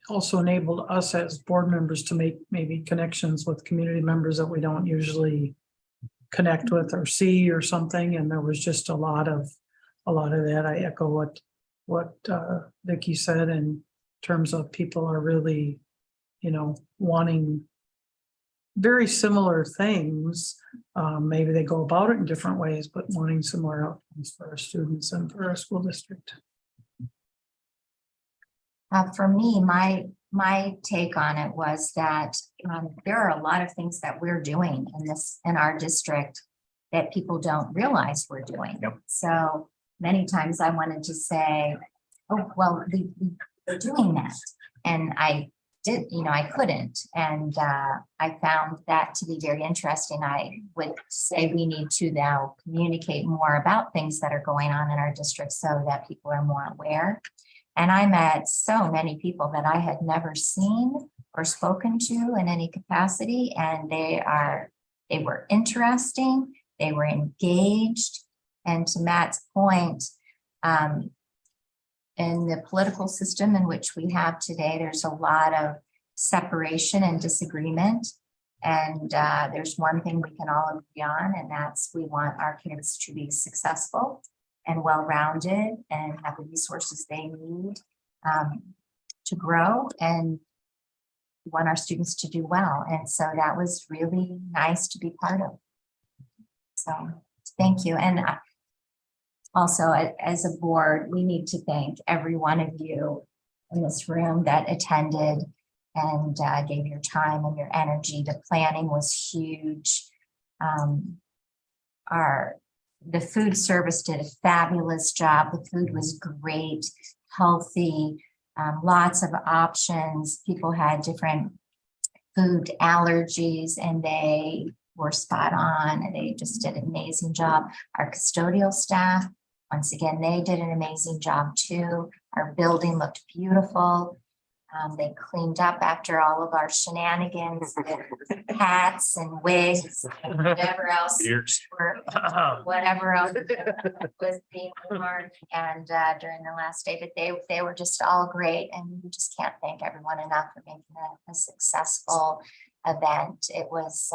also enabled us as board members to make maybe connections with community members that we don't usually connect with or see or something. And there was just a lot of that. I echo what Vicki said in terms of people are really, you know, wanting very similar things. Maybe they go about it in different ways, but wanting similar outcomes for our students and for our school district. For me, my take on it was that there are a lot of things that we're doing in our district that people don't realize we're doing. Yep. So many times I wanted to say, oh, well, they're doing that. And I couldn't. And I found that to be very interesting. I would say we need to now communicate more about things that are going on in our district so that people are more aware. And I met so many people that I had never seen or spoken to in any capacity. And they were interesting, they were engaged. And to Matt's point, in the political system in which we have today, there's a lot of separation and disagreement. And there's one thing we can all agree on, and that's we want our kids to be successful and well-rounded and have the resources they need to grow, and we want our students to do well. And so that was really nice to be part of. So thank you. And also, as a board, we need to thank every one of you in this room that attended and gave your time and your energy. The planning was huge. The food service did a fabulous job. The food was great, healthy, lots of options. People had different food allergies and they were spot on, and they just did an amazing job. Our custodial staff, once again, they did an amazing job too. Our building looked beautiful. They cleaned up after all of our shenanigans with hats and wigs and whatever else was being worn and during the last day. But they were just all great, and we just can't thank everyone enough for making a successful event. It was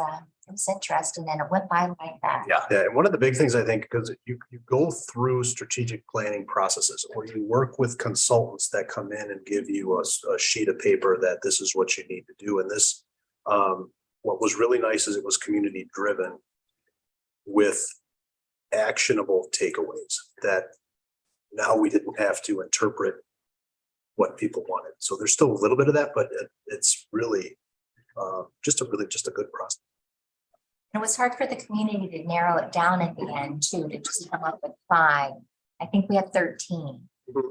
interesting, and it went by like that. Yeah. And one of the big things, I think, because you go through strategic planning processes, or you work with consultants that come in and give you a sheet of paper that this is what you need to do. And this, what was really nice is it was community driven with actionable takeaways that now we didn't have to interpret what people wanted. So there's still a little bit of that, but it's really just a good process. It was hard for the community to narrow it down at the end too, to just come up with 5. I think we had 13.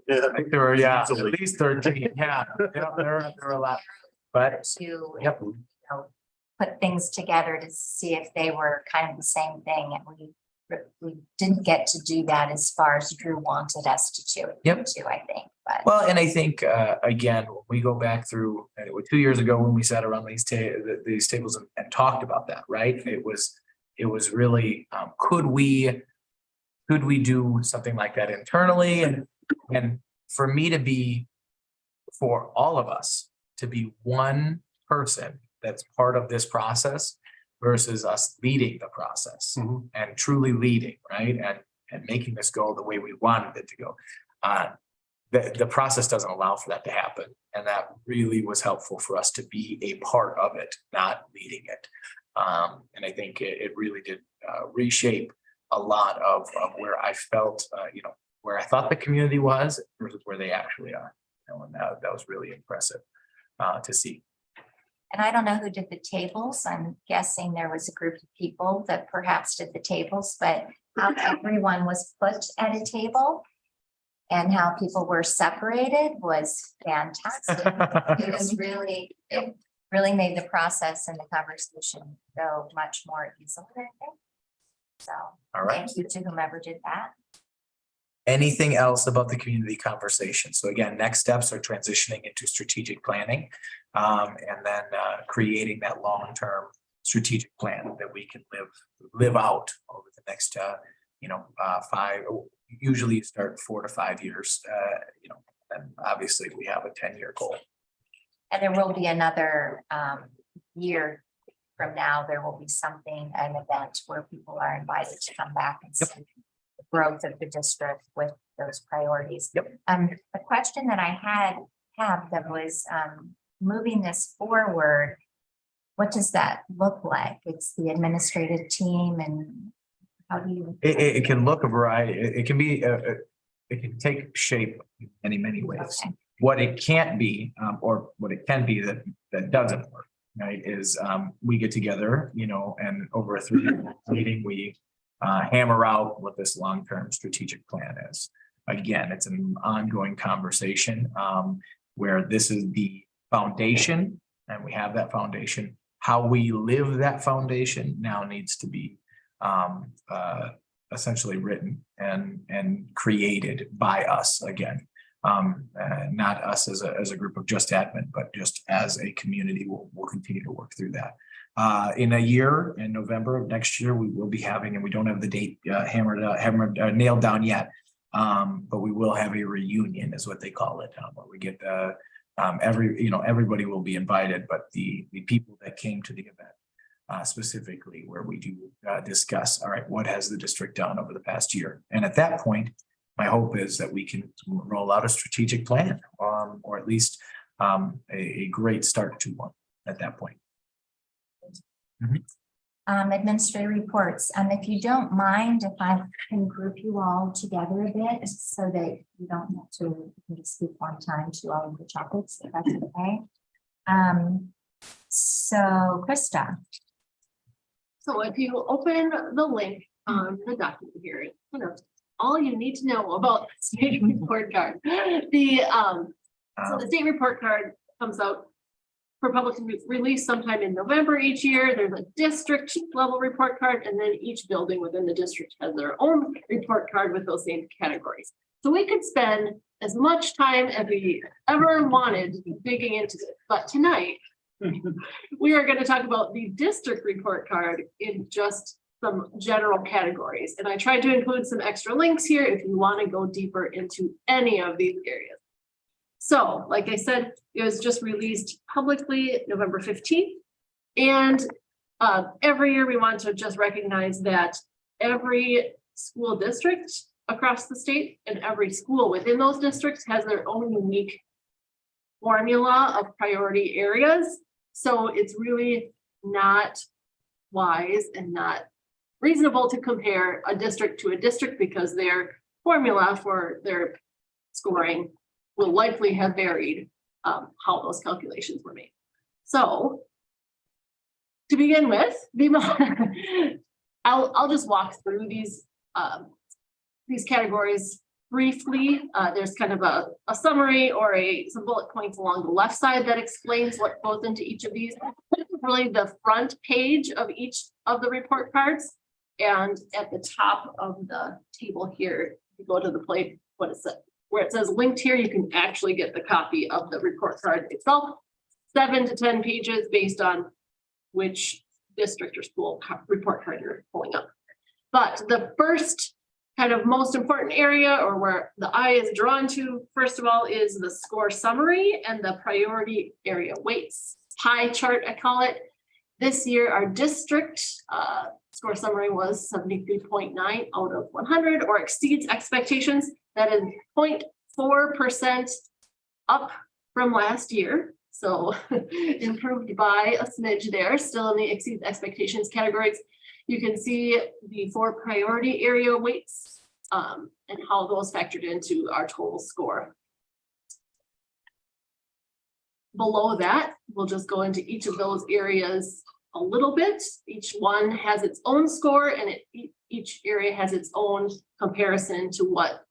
Yeah. I think there were, at Easily. least 13, yeah, there were a lot, but, To, yep. put things together to see if they were kind of the same thing, and we didn't get to do that as far as Drew wanted us to do. Yep. I think, but. Well, and I think, again, when we go back through, and it was 2 years ago when we sat around these tables and talked about that, right? It was really, could we do something like that internally? And for me to be, for all of us to be one person that's part of this process versus us leading the process and truly leading, right? And making this go the way we wanted it to go. The process doesn't allow for that to happen. And that really was helpful for us to be a part of it, not leading it. And I think it really did reshape a lot of where I felt, where I thought the community was versus where they actually are. And that was really impressive to see. And I don't know who did the tables. I'm guessing there was a group of people that perhaps did the tables, but how everyone was put at a table and how people were separated was fantastic. It really made the process and the conversation go much more easily, I think. So All right. thank you to whomever did that. Anything else about the community conversation? So again, next steps are transitioning into strategic planning, and then creating that long-term strategic plan that we can live out over the next, 5. Usually you start 4 to 5 years, and obviously we have a 10-year goal. And there will be another year from now, there will be an event where people are invited to come back and see the growth of the district with those priorities. Yep. The question that I have that was moving this forward, what does that look like? It's the administrative team, and how do you? It can look a variety. It can be, it can take shape in many ways. Okay. What it can't be, or what it can be that doesn't work, right, is we get together, and over a 3-year meeting, we hammer out what this long-term strategic plan is. Again, it's an ongoing conversation where this is the foundation, and we have that foundation. How we live that foundation now needs to be essentially written and created by us again. Not us as a group of just admin, but just as a community, we'll continue to work through that. In a year, in November of next year, we will be having, and we don't have the date nailed down yet, but we will have a reunion, is what they call it, where we get everybody will be invited, but the people that came to the event specifically, where we do discuss, all right, what has the district done over the past year? And at that point, my hope is that we can roll out a strategic plan, or at least a great start to one at that point. Administrative reports. If you don't mind, if I can group you all together a bit so that you don't have to, you can just speak one time to all of the topics, if that's okay. So Krista. So if you open the link on the document here, it's kind of all you need to know about the state report card. So the state report card comes out for public release sometime in November each year. There's a district level report card, and then each building within the district has their own report card with those same categories. So we could spend as much time as we ever wanted digging into it, but tonight we are going to talk about the district report card in just some general categories. And I tried to include some extra links here if you want to go deeper into any of these areas. So, like I said, it was just released publicly November 15th. And every year we want to just recognize that every school district across the state and every school within those districts has their own unique formula of priority areas. So it's really not wise and not reasonable to compare a district to a district, because their formula for their scoring will likely have varied how those calculations were made. So to begin with, I'll just walk through these categories briefly. There's kind of a summary or some bullet points along the left side that explains what goes into each of these. Really the front page of each of the report cards. And at the top of the table here, you go to the plate, where it says linked here, you can actually get the copy of the report card itself. 7 to 10 pages based on which district or school report card you're pulling up. But the first kind of most important area, or where the eye is drawn to, first of all, is the score summary and the priority area weights. Pie chart, I call it. This year, our district score summary was 73.9 out of 100, or exceeds expectations. That is 0.4% up from last year. So improved by a smidge there, still in the exceeds expectations categories. You can see the 4 priority area weights and how those factored into our total score. Below that, we'll just go into each of those areas a little bit. Each one has its own score, and each area has its own comparison to what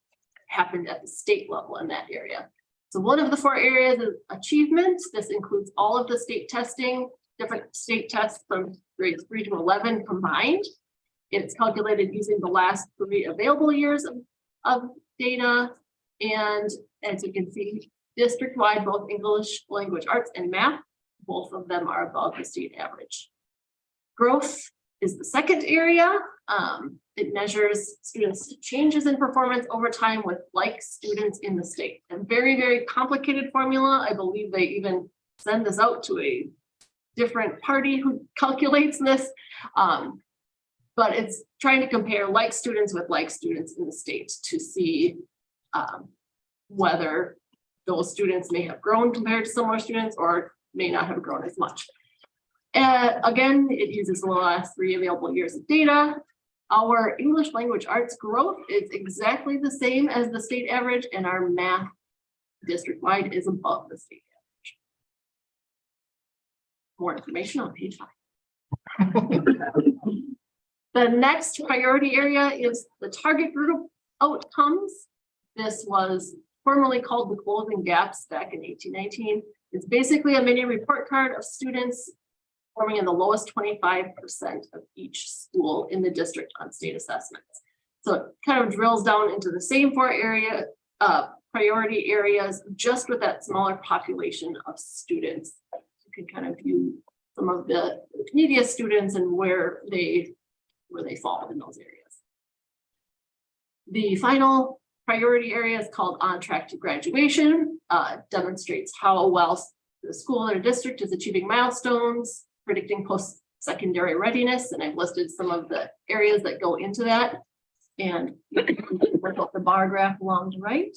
happened at the state level in that area. So one of the 4 areas is achievement. This includes all of the state testing, different state tests from grades 3 to 11 combined. It's calculated using the last 3 available years of data. And as you can see, district-wide, both English, language arts, and math, both of them are above the state average. Growth is the second area. It measures students' changes in performance over time with like students in the state. A very, very complicated formula. I believe they even send this out to a different party who calculates this. But it's trying to compare like students with like students in the state to see whether those students may have grown compared to similar students or may not have grown as much. Again, it uses the last 3 available years of data. Our English language arts growth is exactly the same as the state average, and our math district-wide is above the state average. More information on page 5. The next priority area is the target group outcomes. This was formerly called the closing gaps back in 1819. It's basically a mini report card of students forming in the lowest 25% of each school in the district on state assessments. So it kind of drills down into the same 4 priority areas, just with that smaller population of students. You can kind of view some of the neediest students and where they fall in those areas. The final priority area is called On Track to Graduation. Demonstrates how well the school or district is achieving milestones, predicting post-secondary readiness, and I've listed some of the areas that go into that. And you can work out the bar graph along the right.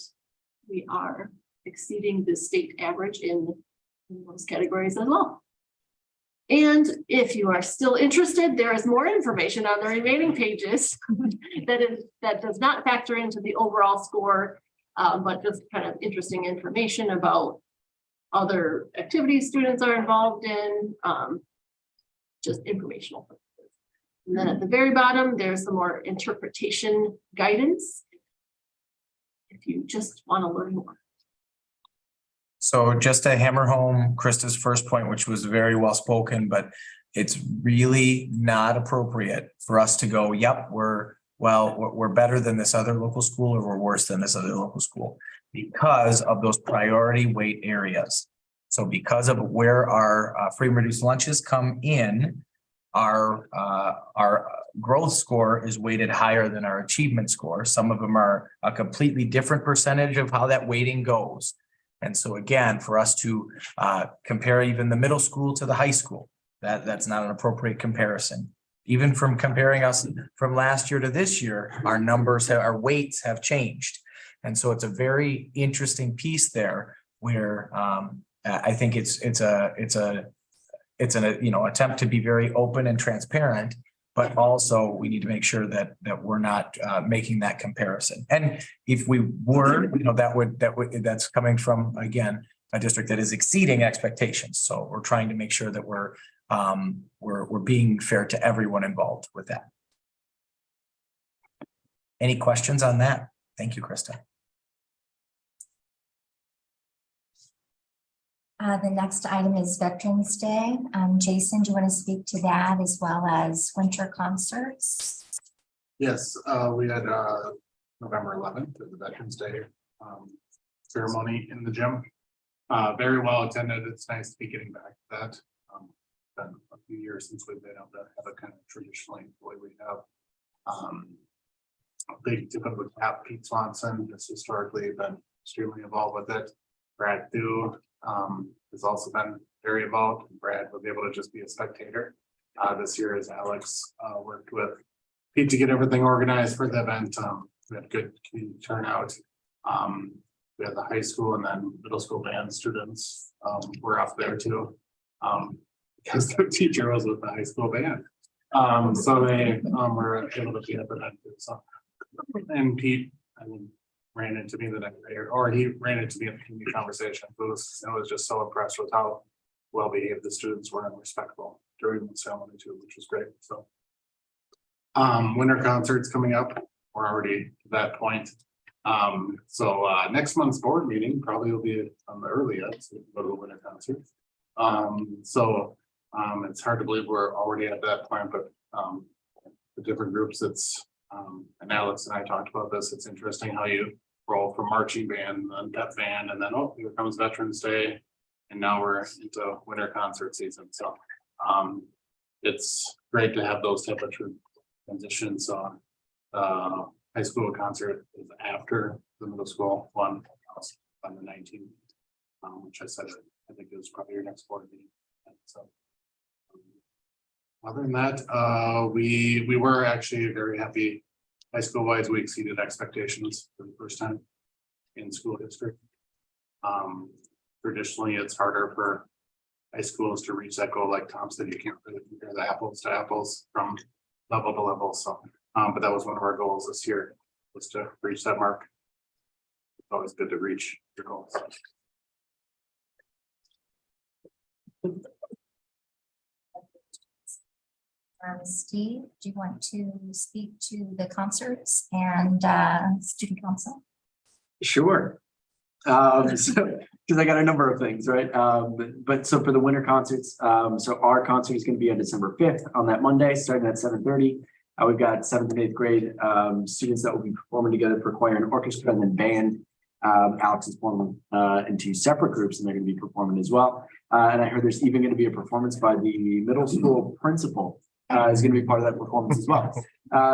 We are exceeding the state average in those categories as well. And if you are still interested, there is more information on the remaining pages that does not factor into the overall score, but just kind of interesting information about other activities students are involved in, just informational purposes. And then at the very bottom, there's some more interpretation guidance if you just want to learn more. So just to hammer home Krista's first point, which was very well spoken, but it's really not appropriate for us to go, yep, we're better than this other local school, or we're worse than this other local school, because of those priority weight areas. So because of where our free and reduced lunches come in, our growth score is weighted higher than our achievement score. Some of them are a completely different percentage of how that weighting goes. And so again, for us to compare even the middle school to the high school, that's not an appropriate comparison. Even from comparing us from last year to this year, our numbers, our weights have changed. And so it's a very interesting piece there where I think it's an attempt to be very open and transparent, but also we need to make sure that we're not making that comparison. And if we were, that's coming from, again, a district that is exceeding expectations. So we're trying to make sure that we're we're being fair to everyone involved with that. Any questions on that? Thank you, Krista. The next item is Veterans Day. Jason, do you want to speak to that as well as winter concerts? Yes, we had November 11th, the Veterans Day ceremony in the gym. Very well attended. It's nice to be getting back to that. Been a few years since we've been able to have it kind of traditionally the way we have. Big tip of the cap, Pete Swanson has historically been extremely involved with it. Brad Thu has also been very involved. Brad was able to just be a spectator. This year as Alex worked with Pete to get everything organized for the event. We had good community turnout. We had the high school and then middle school band students were up there too. Because the teacher was with the high school band. So they were able to be at the event too. So, and Pete, I mean, ran into me the next day, or he ran into me in the community conversation. I was just so impressed with how well behaved the students were and respectful during the ceremony too, which was great. So winter concerts coming up. We're already to that point. So next month's board meeting probably will be on the earliest, so go to the winter concert. It's hard to believe we're already at that point, but the different groups, it's and Alex and I talked about this. It's interesting how you roll from marching band and pep band, and then here comes Veterans Day, and now we're into winter concert season. So it's great to have those type of transitions. High school concert is after the middle school one on the 19th, which I said I think it was probably your next board meeting. So other than that, we were actually very happy. High school wise, we exceeded expectations for the first time in school history. Traditionally, it's harder for high schools to reach that goal. Like Tom said, you can't really compare the apples to apples from level to level. So, but that was one of our goals this year, was to reach that mark. It's always good to reach your goals. Steve, do you want to speak to the concerts and student council? Sure. Because I got a number of things, right? But so for the winter concerts, so our concert is going to be on December 5th on that Monday, starting at 7:30. We've got 7th and 8th grade students that will be performing together for choir and orchestra, and then band. Alex is forming into separate groups, and they're going to be performing as well. And I heard there's even going to be a performance by the middle school principal. Is going to be part of that performance as well.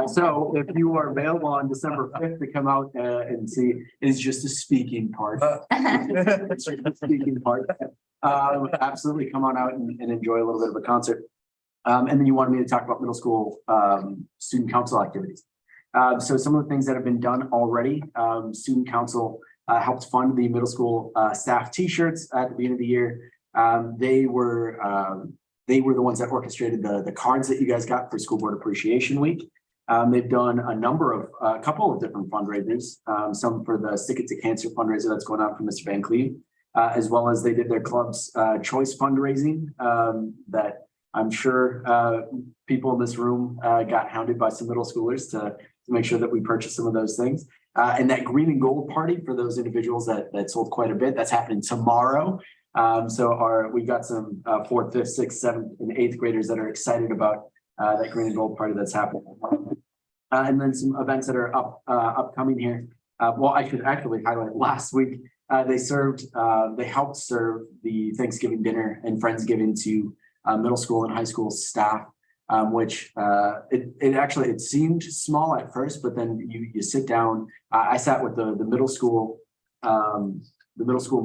So if you are available on December 5th to come out and see, it's just a speaking part. Absolutely come on out and enjoy a little bit of a concert. And then you wanted me to talk about middle school student council activities. So some of the things that have been done already, student council helped fund the middle school staff t-shirts at the beginning of the year. They were the ones that orchestrated the cards that you guys got for School Board Appreciation Week. They've done a couple of different fundraisers, some for the Stick It to Cancer fundraiser that's going on for Mr. Van Cleve, as well as they did their club's choice fundraising that I'm sure people in this room got hounded by some middle schoolers to make sure that we purchase some of those things. And that green and gold party for those individuals that sold quite a bit, that's happening tomorrow. So we've got some 4th, 5th, 6th, 7th, and 8th graders that are excited about that green and gold party that's happening. And then some events that are upcoming here. Well, I should actually highlight last week, they helped serve the Thanksgiving dinner and Friendsgiving to middle school and high school staff, which it seemed small at first, but then you sit down. I sat with the middle school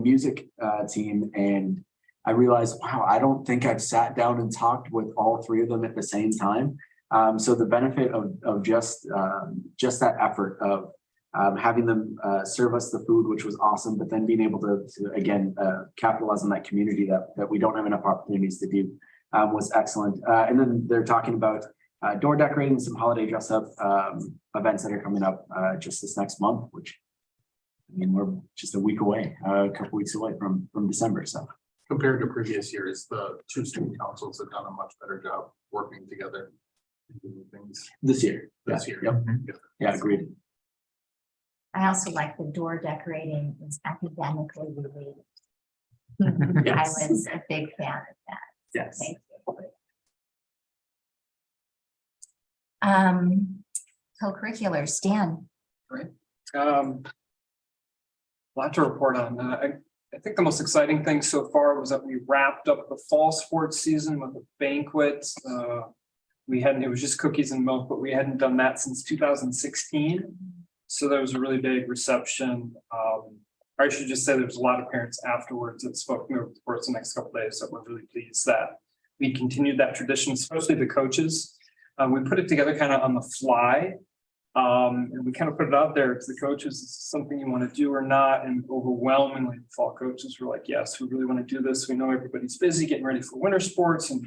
music team, and I realized, wow, I don't think I've sat down and talked with all three of them at the same time. So the benefit of just that effort of having them serve us the food, which was awesome, but then being able to again capitalize on that community that we don't have enough opportunities to do was excellent. And then they're talking about door decorating, some holiday dress up events that are coming up just this next month, which I mean, we're just a week away, a couple weeks away from December. So compared to previous years, the two student councils have done a much better job working together. and doing Things This year. this year. Yep. Yeah, agreed. I also like the door decorating is academically related. I Yes. was a big fan of that. Yes. Thank you. Co-curriculars, Dan. Lot to report on. I think the most exciting thing so far was that we wrapped up the fall sports season with a banquet. We hadn't, it was just cookies and milk, but we hadn't done that since 2016. So there was a really big reception. I should just say there was a lot of parents afterwards that spoke to me over the course of the next couple of days that were really pleased that we continued that tradition, especially the coaches. We put it together kind of on the fly. And we kind of put it out there to the coaches, is this something you want to do or not? And overwhelmingly, the fall coaches were like, yes, we really want to do this. We know everybody's busy getting ready for winter sports and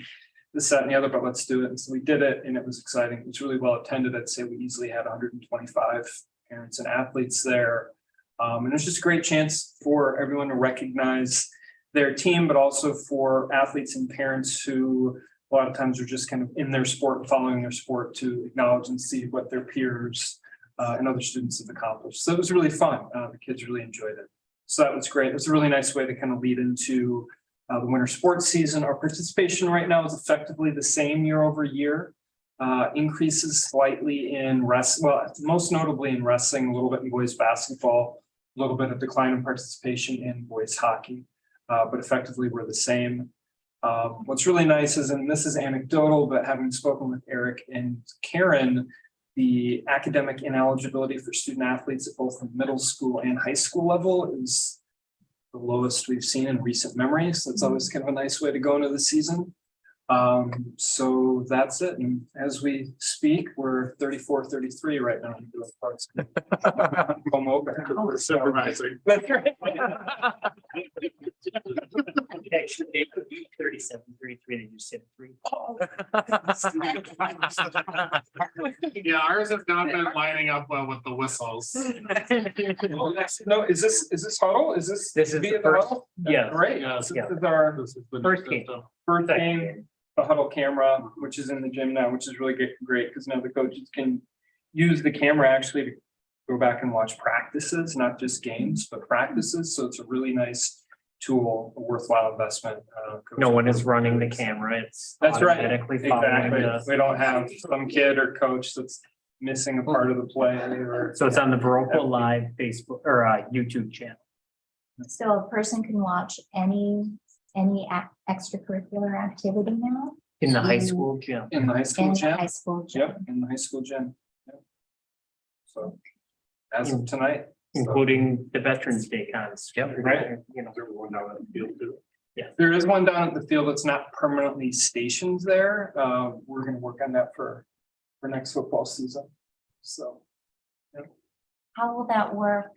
this, that, and the other, but let's do it. And so we did it and it was exciting. It was really well attended. I'd say we easily had 125 parents and athletes there. And it was just a great chance for everyone to recognize their team, but also for athletes and parents who a lot of times are just kind of in their sport, following their sport, to acknowledge and see what their peers and other students have accomplished. So it was really fun. The kids really enjoyed it. So that was great. It was a really nice way to kind of lead into the winter sports season. Our participation right now is effectively the same year over year. Increases slightly in most notably in wrestling, a little bit in boys basketball, a little bit of decline in participation in boys hockey, but effectively we're the same. What's really nice is, and this is anecdotal, but having spoken with Eric and Karen, the academic ineligibility for student athletes at both the middle school and high school level is the lowest we've seen in recent memory. So it's always kind of a nice way to go into the season. So that's it. And as we speak, we're 34-33 right now. We're supervising. That's right. Actually, 37, 33, they just said 3. Yeah, ours have not been lining up well with the whistles. No, is this huddle? Is this? This is via the first, huddle? yeah. Great. Yeah. So this is our This has been First good game. stuff. first game, the huddle camera, which is in the gym now, which is really great because now the coaches can use the camera actually to go back and watch practices, not just games, but practices. So it's a really nice tool, a worthwhile investment. No one is running the camera. It's That's right. automatically following Exactly. the- We don't have some kid or coach that's missing a part of the play or. So it's on the Viroqua Live Facebook or YouTube channel. So a person can watch any extracurricular activity now? In the high school gym. In the high school In the gym. high school gym? Yep, in the high school gym. Yep. So as of tonight. Including the Veterans Day cons. Yep. Right. You know, Everyone down at the field too. There is one down at the field that's not permanently stationed there. We're gonna work on that for next football season. So. How will that work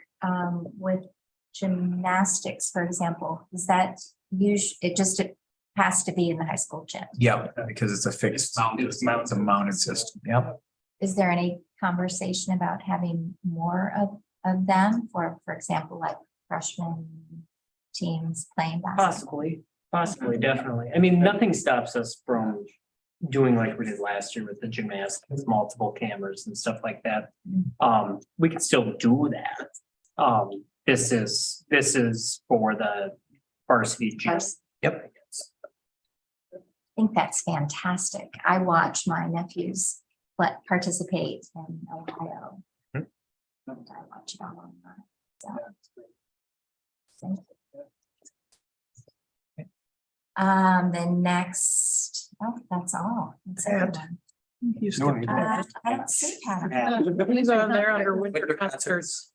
with gymnastics, for example? Is that it has to be in the high school gym? Yeah, because it's a fixed, it's a mounted system. Yep. Is there any conversation about having more of them for example, like freshman teams playing basketball? Possibly, definitely. I mean, nothing stops us from doing like we did last year with the gymnastics, multiple cameras and stuff like that. We can still do that. This is for the varsity gym. Yep. I think that's fantastic. I watch my nephews participate in Ohio. And I watch it all online. So. Thank you. The next, that's all. That's everyone. You skipped I don't see Pat. He's on there under winter concerts.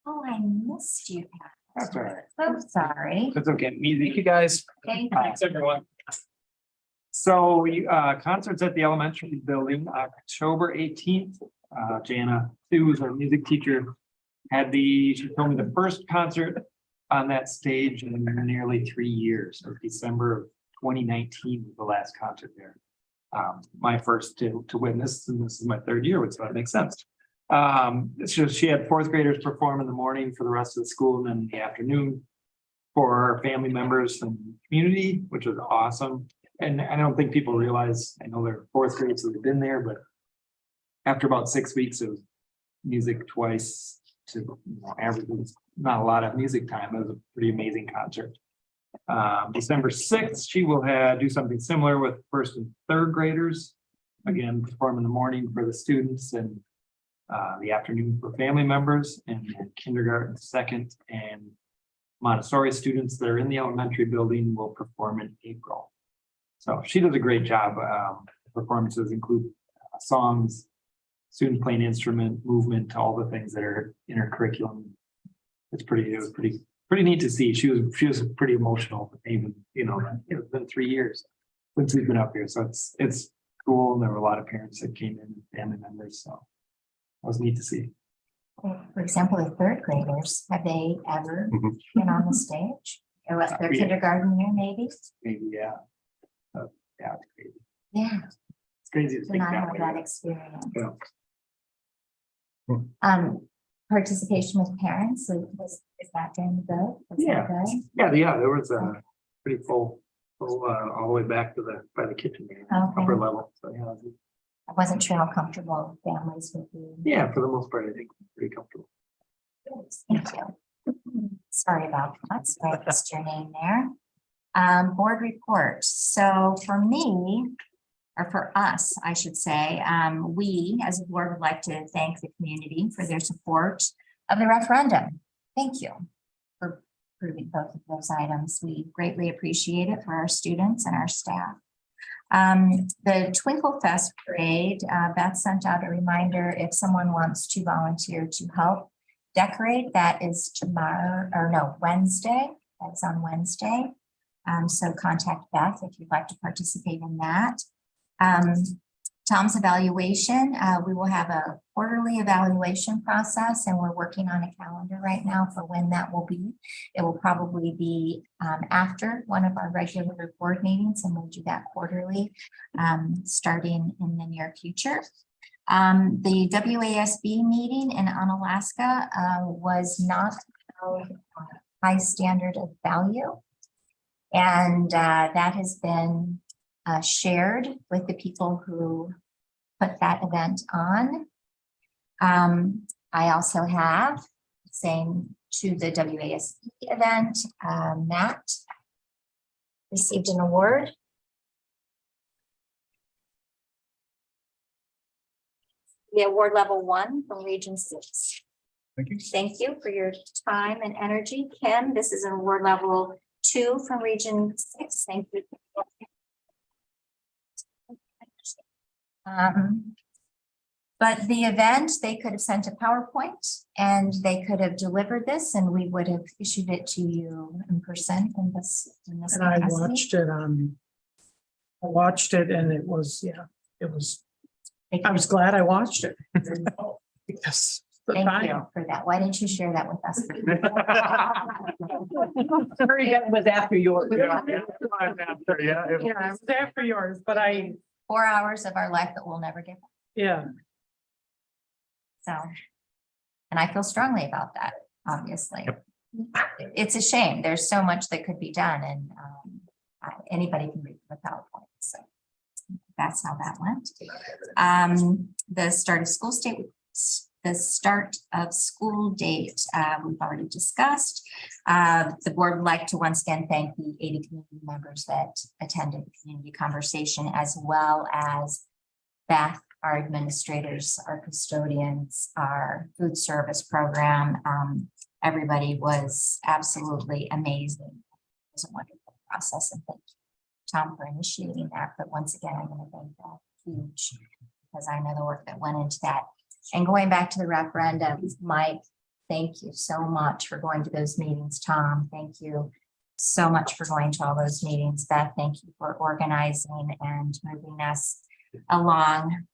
Oh, I missed you, Pat. That's all right. So sorry. That's okay. Thank you, guys. Thank you. Thanks, everyone. So concerts at the elementary building, October 18th. Jana, who is our music teacher, she told me the first concert on that stage in nearly 3 years. So December of 2019 was the last concert there. My first to witness, and this is my third year, so that makes sense. So she had fourth graders perform in the morning for the rest of the school, and then in the afternoon, for our family members and community, which was awesome. And I don't think people realize, I know they're fourth grade, so they've been there, but after about 6 weeks of music twice to average, not a lot of music time. It was a pretty amazing concert. December 6th, she will do something similar with first and third graders. Again, perform in the morning for the students and the afternoon for family members, and then kindergarten, second, and Montessori students that are in the elementary building will perform in April. So she does a great job. Performances include songs, students playing instrument, movement, all the things that are in her curriculum. It was pretty neat to see. She was pretty emotional, even, it's been 3 years since we've been up here. So it's cool. And there were a lot of parents that came in and family members. So it was neat to see. For example, the third graders, have they ever been on the stage? Or was their Yeah. kindergarten year, maybe? Maybe, yeah. Yeah, it's crazy. Yeah, It's crazy to to think not that have way. that experience. Yeah. Participation with parents, is that going good? Was that good? Yeah, there was a pretty full, all the way back to by the kitchen area, Okay. upper level. So, yeah, I wasn't sure how comfortable families would be. yeah, for the most part, I think pretty comfortable. Thank you. Sorry about that. Sorry, I missed your name there. Board report. So for me, or for us, I should say, we as a board would like to thank the community for their support of the referendum. Thank you for approving both of those items. We greatly appreciate it for our students and our staff. The Twinkle Fest parade, Beth sent out a reminder if someone wants to volunteer to help decorate. That is Wednesday. That's on Wednesday. So contact Beth if you'd like to participate in that. Tom's evaluation, we will have a quarterly evaluation process, and we're working on a calendar right now for when that will be. It will probably be after one of our regular board meetings, and we'll do that quarterly, starting in the near future. The WASB meeting in Unalaska was not held on a high standard of value, and that has been shared with the people who put that event on. I also have saying to the WASB event, Matt received an award. The award level 1 from Region 6. Thank you. Thank you for your time and energy. Kim, this is an award level 2 from Region 6. Thank you. But the event, they could have sent a PowerPoint and they could have delivered this, and we would have issued it to you in person in this. And I capacity. watched it and it was, I was glad I watched it. Yes. Thank you for that. Why didn't you share that with us? Sorry, that was after yours. Yeah, Yeah, it was after yours, but 4 hours of our life that we'll never get back. yeah. So, and I feel strongly about that, obviously. It's a shame. There's so much that could be done, and anybody can read the PowerPoint. So that's how that went. The start of school date, we've already discussed. The board would like to once again thank the 80 community members that attended the community conversation, as well as Beth, our administrators, our custodians, our food service program. Everybody was absolutely amazing. It was a wonderful process, and thank you, Tom, for initiating that. But once again, I'm going to thank that huge, because I know the work that went into that. And going back to the referendum, Mike, thank you so much for going to those meetings. Tom, thank you so much for going to all those meetings. Beth, thank you for organizing and moving us along,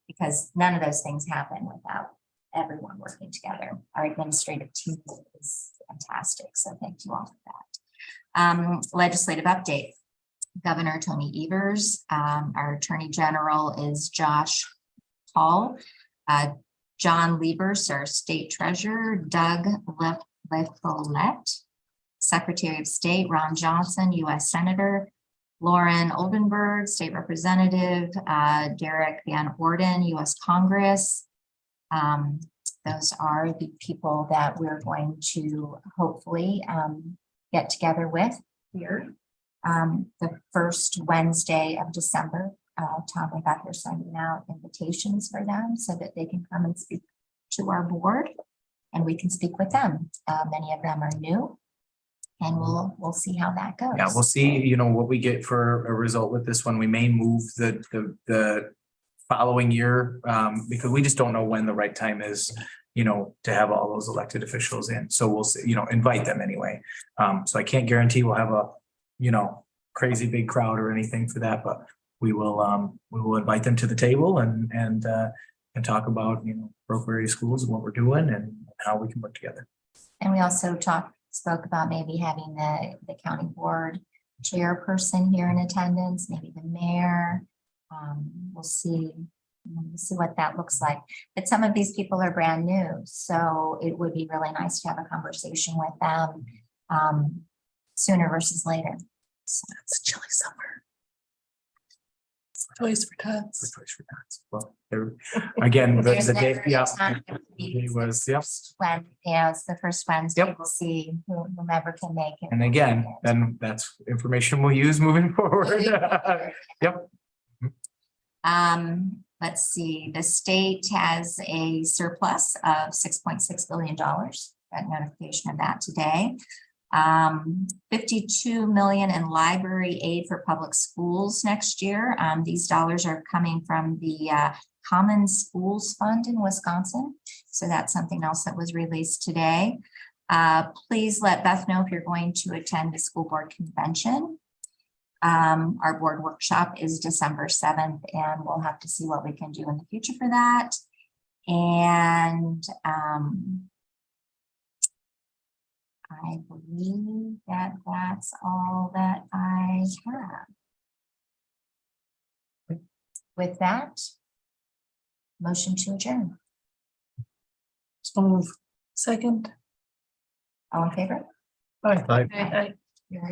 because none of those things happen without everyone working together. Our administrative team is fantastic, so thank you all for that. Legislative update. Governor Tony Evers, our Attorney General is Josh Hall. John Liebers, our State Treasurer, Doug LeFollette, Secretary of State Ron Johnson, U.S. Senator, Lauren Oldenburg, State Representative, Derek Van Orden, U.S. Congress. Those are the people that we're going to hopefully get together with here. The first Wednesday of December, Tom and Beth are sending out invitations for them so that they can come and speak to our board and we can speak with them. Many of them are new and we'll see how that goes. Yeah, we'll see, you know, what we get for a result with this one. We may move the following year, because we just don't know when the right time is, you know, to have all those elected officials in. So we'll see, you know, invite them anyway. So I can't guarantee we'll have a, you know, crazy big crowd or anything for that, but we will invite them to the table and talk about, you know, Viroqua area schools and what we're doing and how we can work together. And we also spoke about maybe having the county board chairperson here in attendance, maybe the mayor. We'll see what that looks like. But some of these people are brand new, so it would be really nice to have a conversation with them sooner versus later. So It's chilly summer. Toys for tots. For Toys for Tots. Well, there, again, the there's day, never a yeah. time to be It was, yep. when, you know, it's the first Wednesday, Yep. we'll see whomever can make it. And again, then that's information we'll use moving forward. Yep. Let's see, the state has a surplus of $6.6 billion. Got notification of that today. 52 million in library aid for public schools next year. These dollars are coming from the Common Schools Fund in Wisconsin. So that's something else that was released today. Please let Beth know if you're going to attend the school board convention. Our board workshop is December 7th, and we'll have to see what we can do in the future for that. And I believe that that's all that I have. With that, motion to adjourn. So move. Second. All in favor? Bye. Bye. Aye.